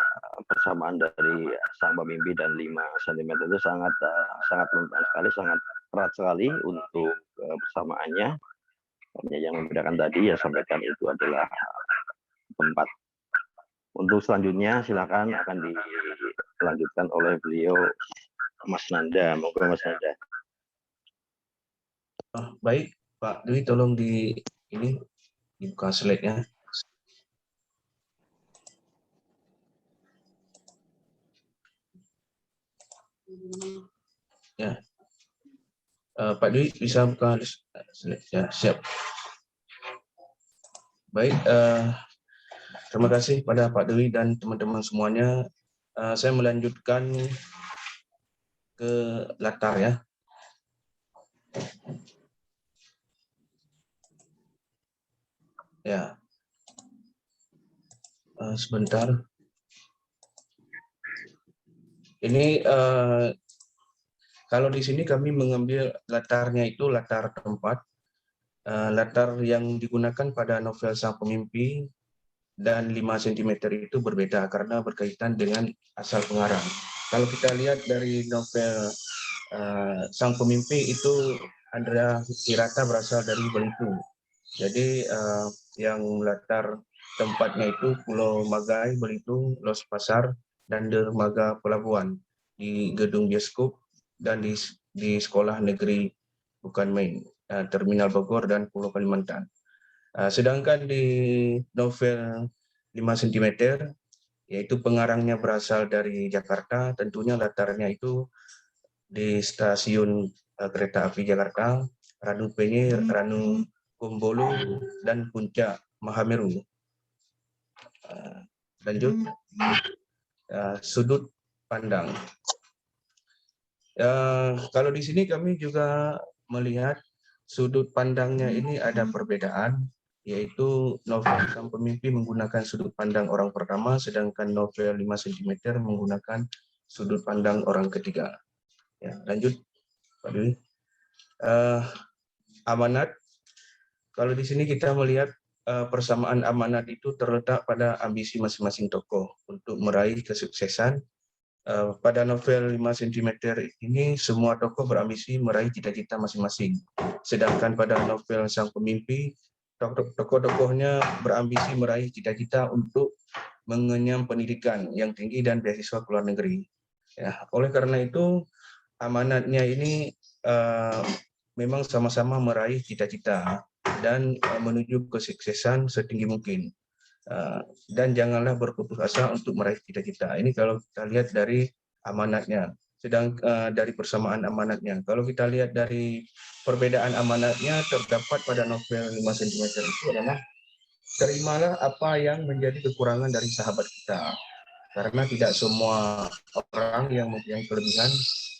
persamaan dari Sang Pemimpi dan 5 cm itu sangat rentan sekali, sangat erat sekali untuk persamaannya. Yang membedakan tadi ya sampaikan itu adalah tempat. Untuk selanjutnya silakan akan dilanjutkan oleh beliau Mas Nanda. Moga Mas Nanda. Baik, Pak Dwi, tolong dibuka slide-nya. Ya, Pak Dwi bisa buka slide ya, siap. Baik, terima kasih pada Pak Dwi dan teman-teman semuanya. Saya melanjutkan ke latar ya. Ya, sebentar. Ini kalau di sini kami mengambil latarnya itu latar tempat, latar yang digunakan pada novel Sang Pemimpi dan 5 cm itu berbeda karena berkaitan dengan asal pengarang. Kalau kita lihat dari novel Sang Pemimpi itu Andrea Hirata berasal dari Belitung. Jadi yang latar tempatnya itu Pulau Magai, Belitung, Los Pasar, dan dermaga pelabuhan di gedung bioskop dan di sekolah negeri bukan main, Terminal Bogor dan Pulau Kalimantan. Sedangkan di novel 5 cm, yaitu pengarangnya berasal dari Jakarta, tentunya latarnya itu di stasiun kereta api Jakarta, Ranu Penye, Ranu Kumbolo, dan Puncak Mahameru. Lanjut. Sudut pandang. Kalau di sini kami juga melihat sudut pandangnya ini ada perbedaan, yaitu novel Sang Pemimpi menggunakan sudut pandang orang pertama, sedangkan novel 5 cm menggunakan sudut pandang orang ketiga. Ya, lanjut. Pak Dwi. Amanat, kalau di sini kita melihat persamaan amanat itu terletak pada ambisi masing-masing tokoh untuk meraih kesuksesan. Pada novel 5 cm ini semua tokoh berambisi meraih cita-cita masing-masing. Sedangkan pada novel Sang Pemimpi, tokoh-tokohnya berambisi meraih cita-cita untuk mengenyam pendidikan yang tinggi dan beasiswa ke luar negeri. Ya, oleh karena itu amanatnya ini memang sama-sama meraih cita-cita dan menuju kesuksesan setinggi mungkin. Dan janganlah berputus asa untuk meraih cita-cita. Ini kalau kita lihat dari amanatnya. Dari persamaan amanatnya. Kalau kita lihat dari perbedaan amanatnya terdapat pada novel 5 cm itu adalah terimalah apa yang menjadi kekurangan dari sahabat kita. Karena tidak semua orang yang mempunyai kelebihan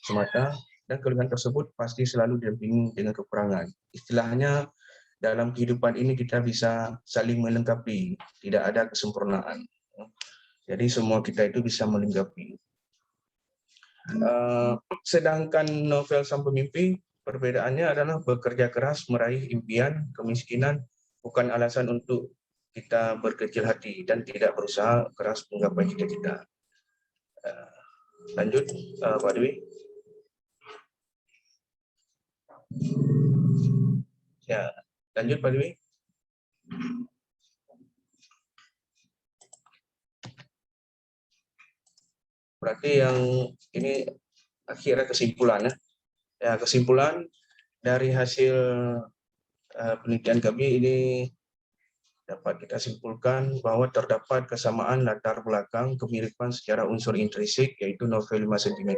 semata, dan kelebihan tersebut pasti selalu didampingi dengan kekurangan. Istilahnya, dalam kehidupan ini kita bisa saling melengkapi, tidak ada kesempurnaan. Jadi semua kita itu bisa melengkapi. Sedangkan novel Sang Pemimpi, perbedaannya adalah bekerja keras meraih impian, kemiskinan bukan alasan untuk kita berkecil hati dan tidak berusaha keras menggapai cita-cita. Lanjut, Pak Dwi. Ya, lanjut Pak Dwi. Berarti yang ini akhirnya kesimpulan ya. Ya, kesimpulan dari hasil penelitian kami ini dapat kita simpulkan bahwa terdapat kesamaan latar belakang kemiripan secara unsur intrinsik, yaitu novel 5 cm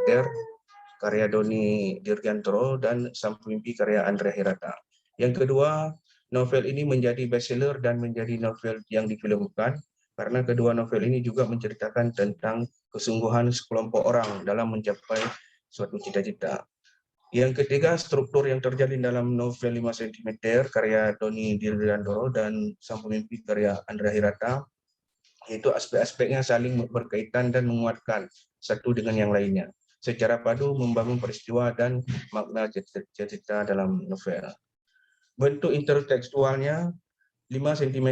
karya Doni Dirgantoro dan Sang Pemimpi karya Andrea Hirata. Yang kedua, novel ini menjadi bestseller dan menjadi novel yang difilmkan karena kedua novel ini juga menceritakan tentang kesungguhan sekelompok orang dalam mencapai suatu cita-cita. Yang ketiga, struktur yang terjalin dalam novel 5 cm karya Doni Dirgantoro dan Sang Pemimpi karya Andrea Hirata, yaitu aspek-aspeknya saling berkaitan dan menguatkan satu dengan yang lainnya, secara padu membangun peristiwa dan makna cita-cita dalam novel. Bentuk intertekstualnya 5 cm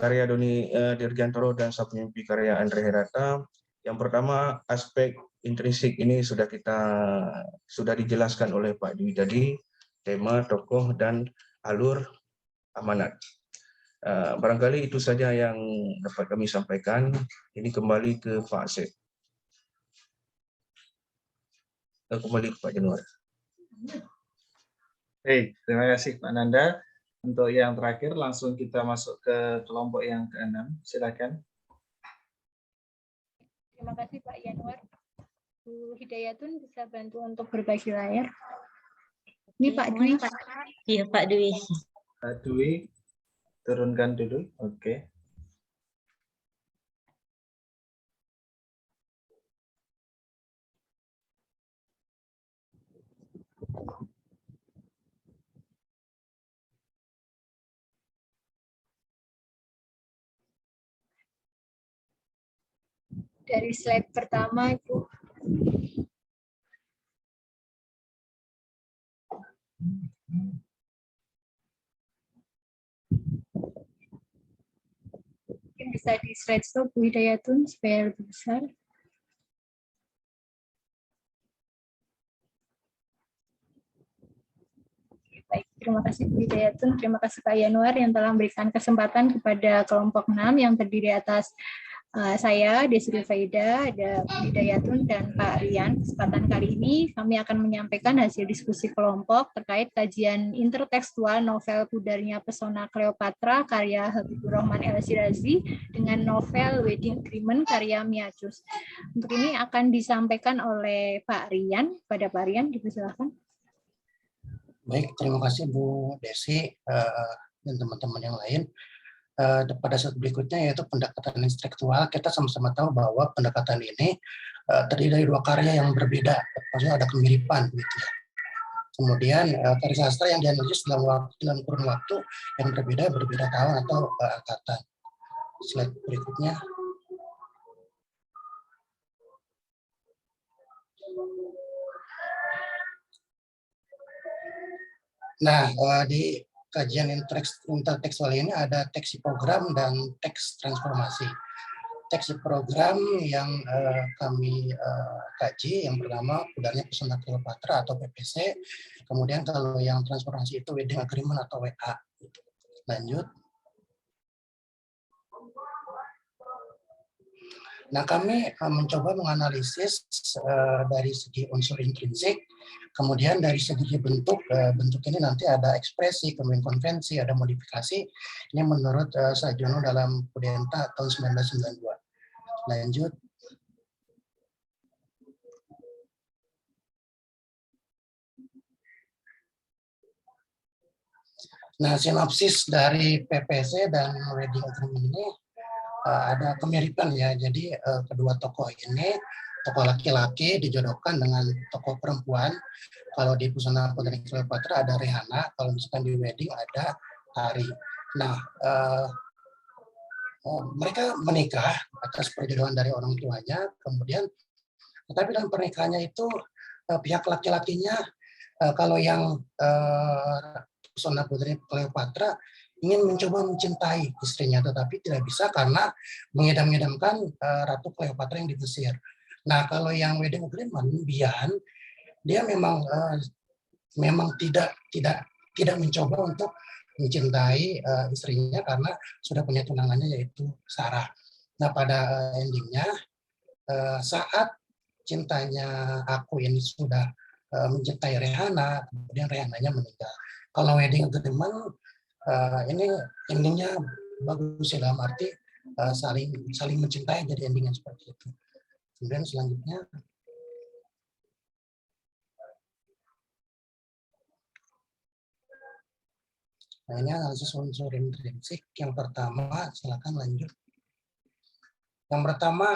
karya Doni Dirgantoro dan Sang Pemimpi karya Andrea Hirata. Yang pertama, aspek intrinsik ini sudah dijelaskan oleh Pak Dwi tadi, tema, tokoh, dan alur amanat. Barangkali itu saja yang dapat kami sampaikan. Ini kembali ke Pak Asep. Kembali ke Pak Januar. Baik, terima kasih Pak Nanda. Untuk yang terakhir, langsung kita masuk ke kelompok yang ke-6. Silakan. Terima kasih Pak Yanuar. Bu Hidayatun bisa bantu untuk berbagi layar. Ini Pak Dwi. Iya Pak Dwi. Pak Dwi, turunkan dulu. Oke. Dari slide pertama, Ibu. Mungkin bisa di slide stop, Bu Hidayatun, supaya lebih besar. Baik, terima kasih Bu Hidayatun, terima kasih Pak Yanuar yang telah memberikan kesempatan kepada kelompok 6 yang terdiri atas saya, Desri Faida, ada Bu Hidayatun, dan Pak Rian. Kesempatan kali ini kami akan menyampaikan hasil diskusi kelompok terkait kajian intertekstual novel Pudarnya Pesona Cleopatra karya Habibur Rahman El Shirazi dengan novel Wedding Agreement karya Miacus. Untuk ini akan disampaikan oleh Pak Rian. Pada Pak Rian, dipersilakan. Baik, terima kasih Bu Desi dan teman-teman yang lain. Pada saat berikutnya yaitu pendekatan intelektual, kita sama-sama tahu bahwa pendekatan ini terdiri dari dua karya yang berbeda, maksudnya ada kemiripan gitu ya. Kemudian karya sastra yang dianalisis dalam kurun waktu yang berbeda tahun atau angkatan. Slide berikutnya. Nah, di kajian intertekstual ini ada teks program dan teks transformasi. Teks program yang kami kaji, yang pertama Pudarnya Pesona Cleopatra atau PPC, kemudian kalau yang transformasi itu Wedding Agreement atau WA. Lanjut. Nah, kami mencoba menganalisis dari segi unsur intrinsik, kemudian dari segi bentuk ini nanti ada ekspresi, kemudian konvensi, ada modifikasi. Ini menurut Sajono dalam Pudenta tahun 1992. Lanjut. Nah, sinopsis dari PPC dan Wedding Agreement ini ada kemiripan ya. Jadi kedua tokoh ini, tokoh laki-laki dijodohkan dengan tokoh perempuan. Kalau di Pesona Putri Cleopatra ada Rehana, kalau misalkan di Wedding ada Tari. Nah, mereka menikah atas perjodohan dari orang tuanya, kemudian tetapi dalam pernikahannya itu pihak laki-lakinya kalau yang Pesona Putri Cleopatra ingin mencoba mencintai istrinya, tetapi tidak bisa karena mengidam-idamkan Ratu Cleopatra yang di Mesir. Nah, kalau yang Wedding Agreement, Bian, dia memang tidak mencoba untuk mencintai istrinya karena sudah punya tunangannya yaitu Sarah. Nah, pada endingnya saat cintanya aku ini sudah mencintai Rehana, kemudian Rehananya meninggal. Kalau Wedding Agreement ini endingnya bagus ya, dalam arti saling mencintai, jadi endingnya seperti itu. Kemudian selanjutnya nah, ini analisis unsur intrinsik. Yang pertama, silakan lanjut. Yang pertama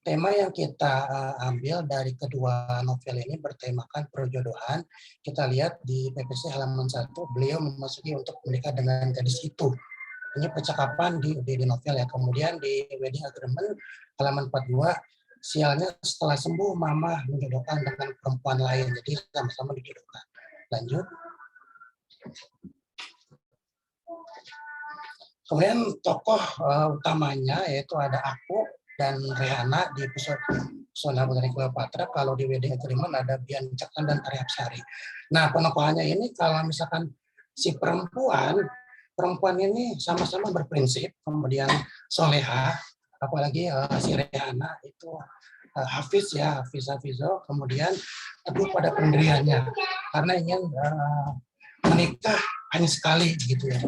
tema yang kita ambil dari kedua novel ini bertemakan perjodohan. Kita lihat di PPC halaman 1, beliau memasuki untuk menikah dengan gadis itu. Ini percakapan di novel ya. Kemudian di Wedding Agreement halaman 42, sialnya setelah sembuh mama menjodohkan dengan perempuan lain. Jadi sama-sama dijodohkan. Lanjut. Kemudian tokoh utamanya yaitu ada aku dan Rehana di Pesona Putri Cleopatra. Kalau di Wedding Agreement ada Bian Caktan dan Tari Apsari. Nah, penokohannya ini kalau misalkan si perempuan ini sama-sama berprinsip, kemudian soleha, apalagi si Rehana itu Hafizo, kemudian teguh pada pendiriannya karena ingin menikah hanya sekali gitu ya.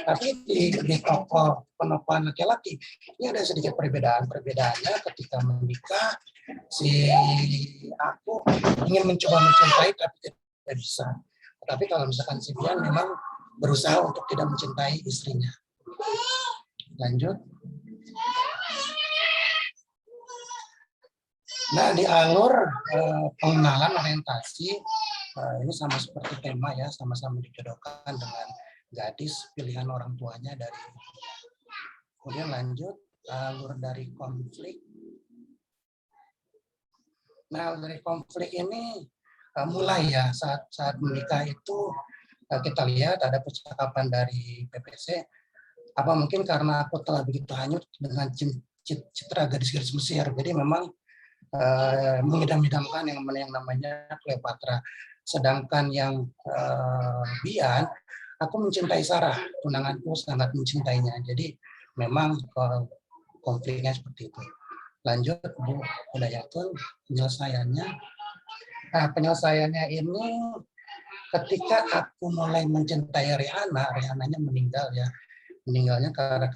Tapi di tokoh penokohan laki-laki ini ada sedikit perbedaannya ketika menikah si aku ingin mencoba mencintai tapi tidak bisa. Tapi kalau misalkan si Bian memang berusaha untuk tidak mencintai istrinya. Lanjut. Nah, di alur pengenalan orientasi ini sama seperti tema ya, sama-sama dijodohkan dengan gadis pilihan orang tuanya dari. Kemudian lanjut alur dari konflik. Nah, dari konflik ini mulai ya saat menikah itu kita lihat ada percakapan dari PPC. Apa mungkin karena aku telah begitu hanyut dengan citra gadis-gadis Mesir, jadi memang mengidam-idamkan yang namanya Cleopatra. Sedangkan yang Bian, aku mencintai Sarah, tunanganku sangat mencintainya. Jadi memang konfliknya seperti itu. Lanjut, Bu Hidayatun, penyelesaiannya. Nah, penyelesaiannya ini ketika aku mulai mencintai Rehananya meninggal ya. Meninggalnya karena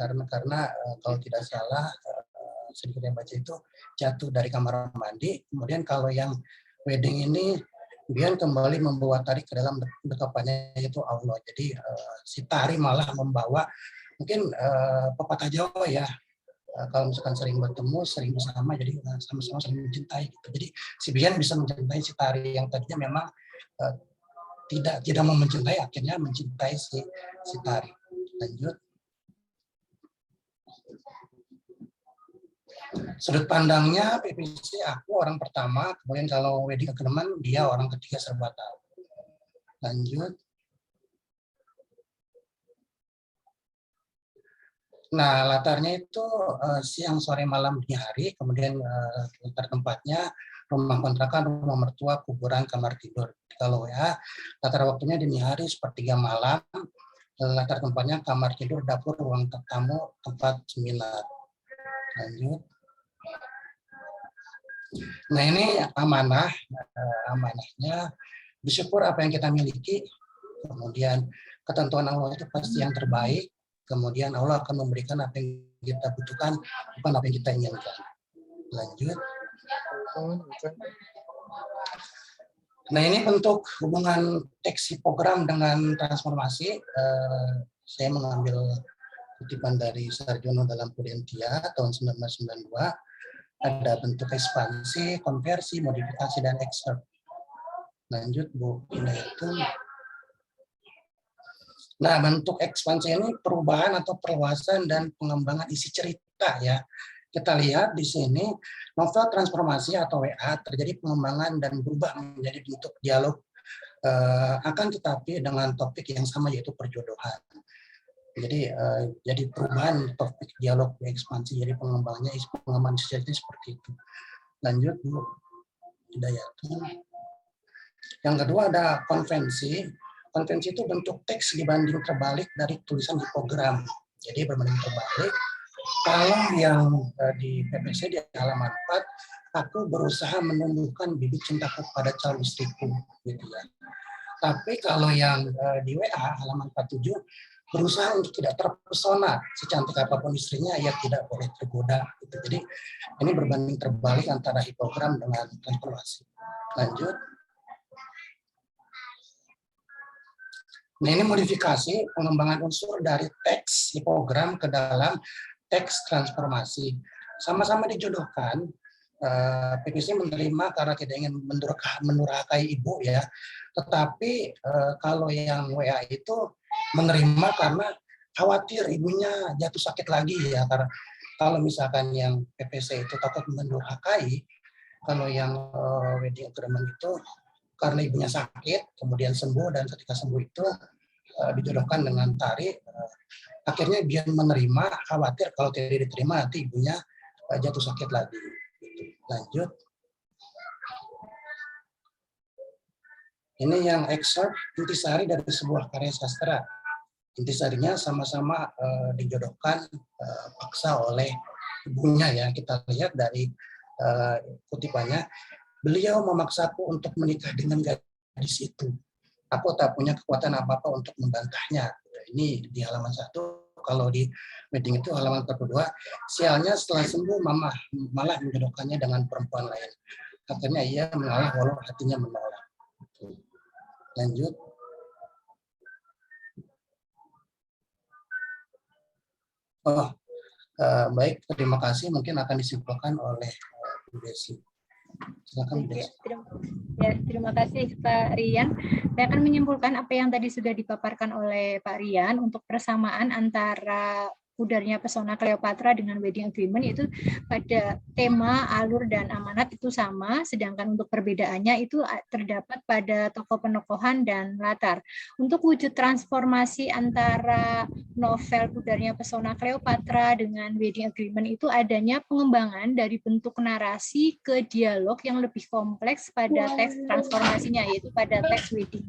kalau tidak salah sedikit yang baca itu jatuh dari kamar mandi. Kemudian kalau yang Wedding ini Bian kembali membawa Tari ke dalam dekapannya yaitu Allah. Jadi si Tari malah membawa mungkin pepatah Jawa ya. Kalau misalkan sering bertemu, sering bersama, jadi sama-sama saling mencintai. Gitu. Jadi si Bian bisa mencintai si Tari yang tadinya memang tidak mau mencintai, akhirnya mencintai si Tari. Lanjut. Sudut pandangnya PPC aku orang pertama, kemudian kalau Wedding Agreement dia orang ketiga serba tahu. Lanjut. Nah, latarnya itu siang, sore, malam, dini hari, kemudian latar tempatnya rumah kontrakan, rumah mertua, kuburan, kamar tidur. Kalau WA, latar waktunya dini hari, sepertiga malam, latar tempatnya kamar tidur, dapur, ruang tamu, tempat seminar. Lanjut. Nah, ini amanah, amanahnya bersyukur apa yang kita miliki, kemudian ketentuan Allah itu pasti yang terbaik, kemudian Allah akan memberikan apa yang kita butuhkan, bukan apa yang kita inginkan. Lanjut. Nah, ini bentuk hubungan teks hipogram dengan transformasi. Saya mengambil kutipan dari Sarjono dalam Prudentia tahun 1992. Ada bentuk ekspansi, konversi, modifikasi, dan excerpt. Lanjut, Bu Inayatun. Nah, bentuk ekspansi ini perubahan atau perluasan dan pengembangan isi cerita ya. Kita lihat di sini novel transformasi atau WA terjadi pengembangan dan berubah menjadi bentuk dialog, akan tetapi dengan topik yang sama yaitu perjodohan. Jadi perubahan topik dialog ekspansi jadi pengembangannya pengembangan isi cerita seperti itu. Lanjut Bu Hidayatun. Yang kedua ada konvensi. Konvensi itu bentuk teks dibanding terbalik dari tulisan hipogram. Jadi berbanding terbalik. Kalau yang di PPC di halaman 4, aku berusaha menumbuhkan bibit cintaku pada calon istriku, gitu ya. Tapi kalau yang di WA halaman 47, berusaha untuk tidak terpesona, secantik apapun istrinya, ia tidak boleh tergoda. Gitu. Jadi ini berbanding terbalik antara hipogram dengan transformasi. Lanjut. Nah, ini modifikasi pengembangan unsur dari teks hipogram ke dalam teks transformasi. Sama-sama dijodohkan, PPC menerima karena tidak ingin mendurhakai ibu ya. Tetapi kalau yang WA itu menerima karena khawatir ibunya jatuh sakit lagi ya. Karena kalau misalkan yang PPC itu takut mendurhakai, kalau yang wedding agreement itu karena ibunya sakit, kemudian sembuh, dan ketika sembuh itu dijodohkan dengan Tari, akhirnya dia menerima, khawatir kalau tidak diterima nanti ibunya jatuh sakit lagi. Lanjut. Ini yang excerpt intisari dari sebuah karya sastra. Intisarinya sama-sama dijodohkan paksa oleh ibunya ya. Kita lihat dari kutipannya. Beliau memaksaku untuk menikah dengan gadis itu. Aku tak punya kekuatan apa-apa untuk membantahnya. Ini di halaman 1. Kalau di wedding itu halaman 42. Sialnya setelah sembuh, mama malah menjodohkannya dengan perempuan lain. Akhirnya ia mengalah walau hatinya menolak. Lanjut. Baik, terima kasih. Mungkin akan disimpulkan oleh Bu Desi. Silakan, Bu Desi. Terima kasih Pak Rian. Saya akan menyimpulkan apa yang tadi sudah dipaparkan oleh Pak Rian untuk persamaan antara Pudarnya Pesona Cleopatra dengan Wedding Agreement itu pada tema, alur, dan amanat itu sama, sedangkan untuk perbedaannya itu terdapat pada tokoh penokohan dan latar. Untuk wujud transformasi antara novel Pudarnya Pesona Cleopatra dengan Wedding Agreement itu adanya pengembangan dari bentuk narasi ke dialog yang lebih kompleks pada teks transformasinya, yaitu pada teks wedding.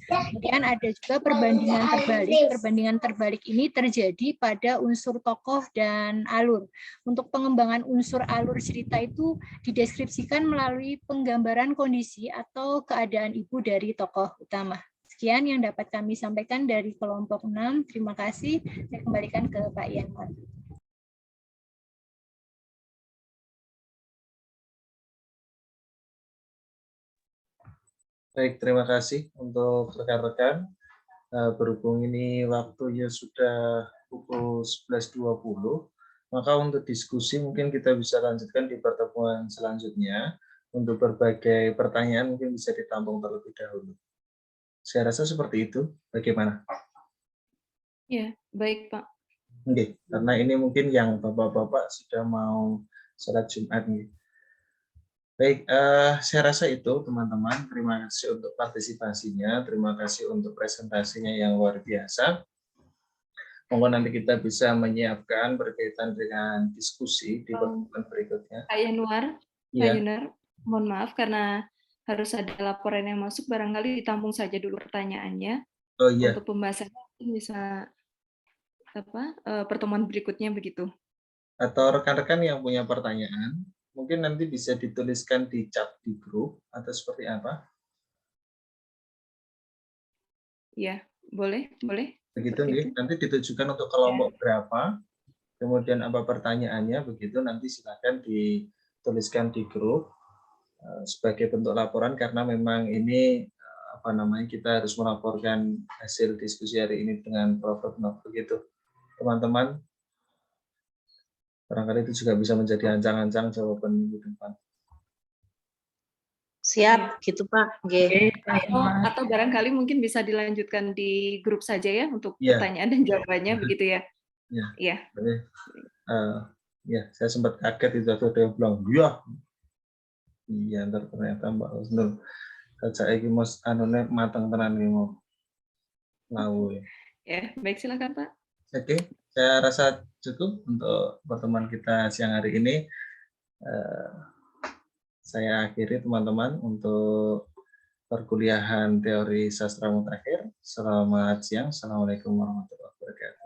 Kemudian ada juga perbandingan terbalik. Perbandingan terbalik ini terjadi pada unsur tokoh dan alur. Untuk pengembangan unsur alur cerita itu dideskripsikan melalui penggambaran kondisi atau keadaan ibu dari tokoh utama. Sekian yang dapat kami sampaikan dari kelompok 6. Terima kasih. Saya kembalikan ke Pak Yanwar. Baik, terima kasih untuk rekan-rekan. Berhubung ini waktunya sudah pukul 11.20, maka untuk diskusi mungkin kita bisa lanjutkan di pertemuan selanjutnya. Untuk berbagai pertanyaan mungkin bisa ditampung terlebih dahulu. Saya rasa seperti itu. Bagaimana? Ya, baik Pak. Oke, karena ini mungkin yang Bapak-Bapak sudah mau sholat Jumat nih. Baik, saya rasa itu teman-teman. Terima kasih untuk partisipasinya, terima kasih untuk presentasinya yang luar biasa. Monggo nanti kita bisa menyiapkan berkaitan dengan diskusi di pertemuan berikutnya. Pak Yanuar, Pak Iya. Yanuar, mohon maaf karena harus ada laporan yang masuk, barangkali ditampung saja dulu pertanyaannya. Oh iya. Untuk pembahasannya bisa pertemuan berikutnya begitu. Atau rekan-rekan yang punya pertanyaan, mungkin nanti bisa dituliskan di chat di grup atau seperti apa? Iya, boleh. Begitu nih, nanti ditujukan untuk kelompok berapa, kemudian apa pertanyaannya, begitu nanti silakan dituliskan di grup sebagai bentuk laporan, karena memang ini kita harus melaporkan hasil diskusi hari ini dengan Prof. Retno, begitu teman-teman. Barangkali itu juga bisa menjadi ancang-ancang jawaban minggu depan. Siap, gitu Pak. Atau barangkali mungkin bisa dilanjutkan di grup saja ya untuk pertanyaan dan jawabannya, begitu ya? Iya. Ya, saya sempat kaget itu ada yang bilang, iya, ternyata Mbak Husnul kaca iki mos anune mateng tenan iki mau ngawur. Ya, baik, silakan Pak. Oke, saya rasa cukup untuk pertemuan kita siang hari ini. Saya akhiri teman-teman untuk perkuliahan teori sastra terakhir. Selamat siang. Assalamualaikum warahmatullahi wabarakatuh.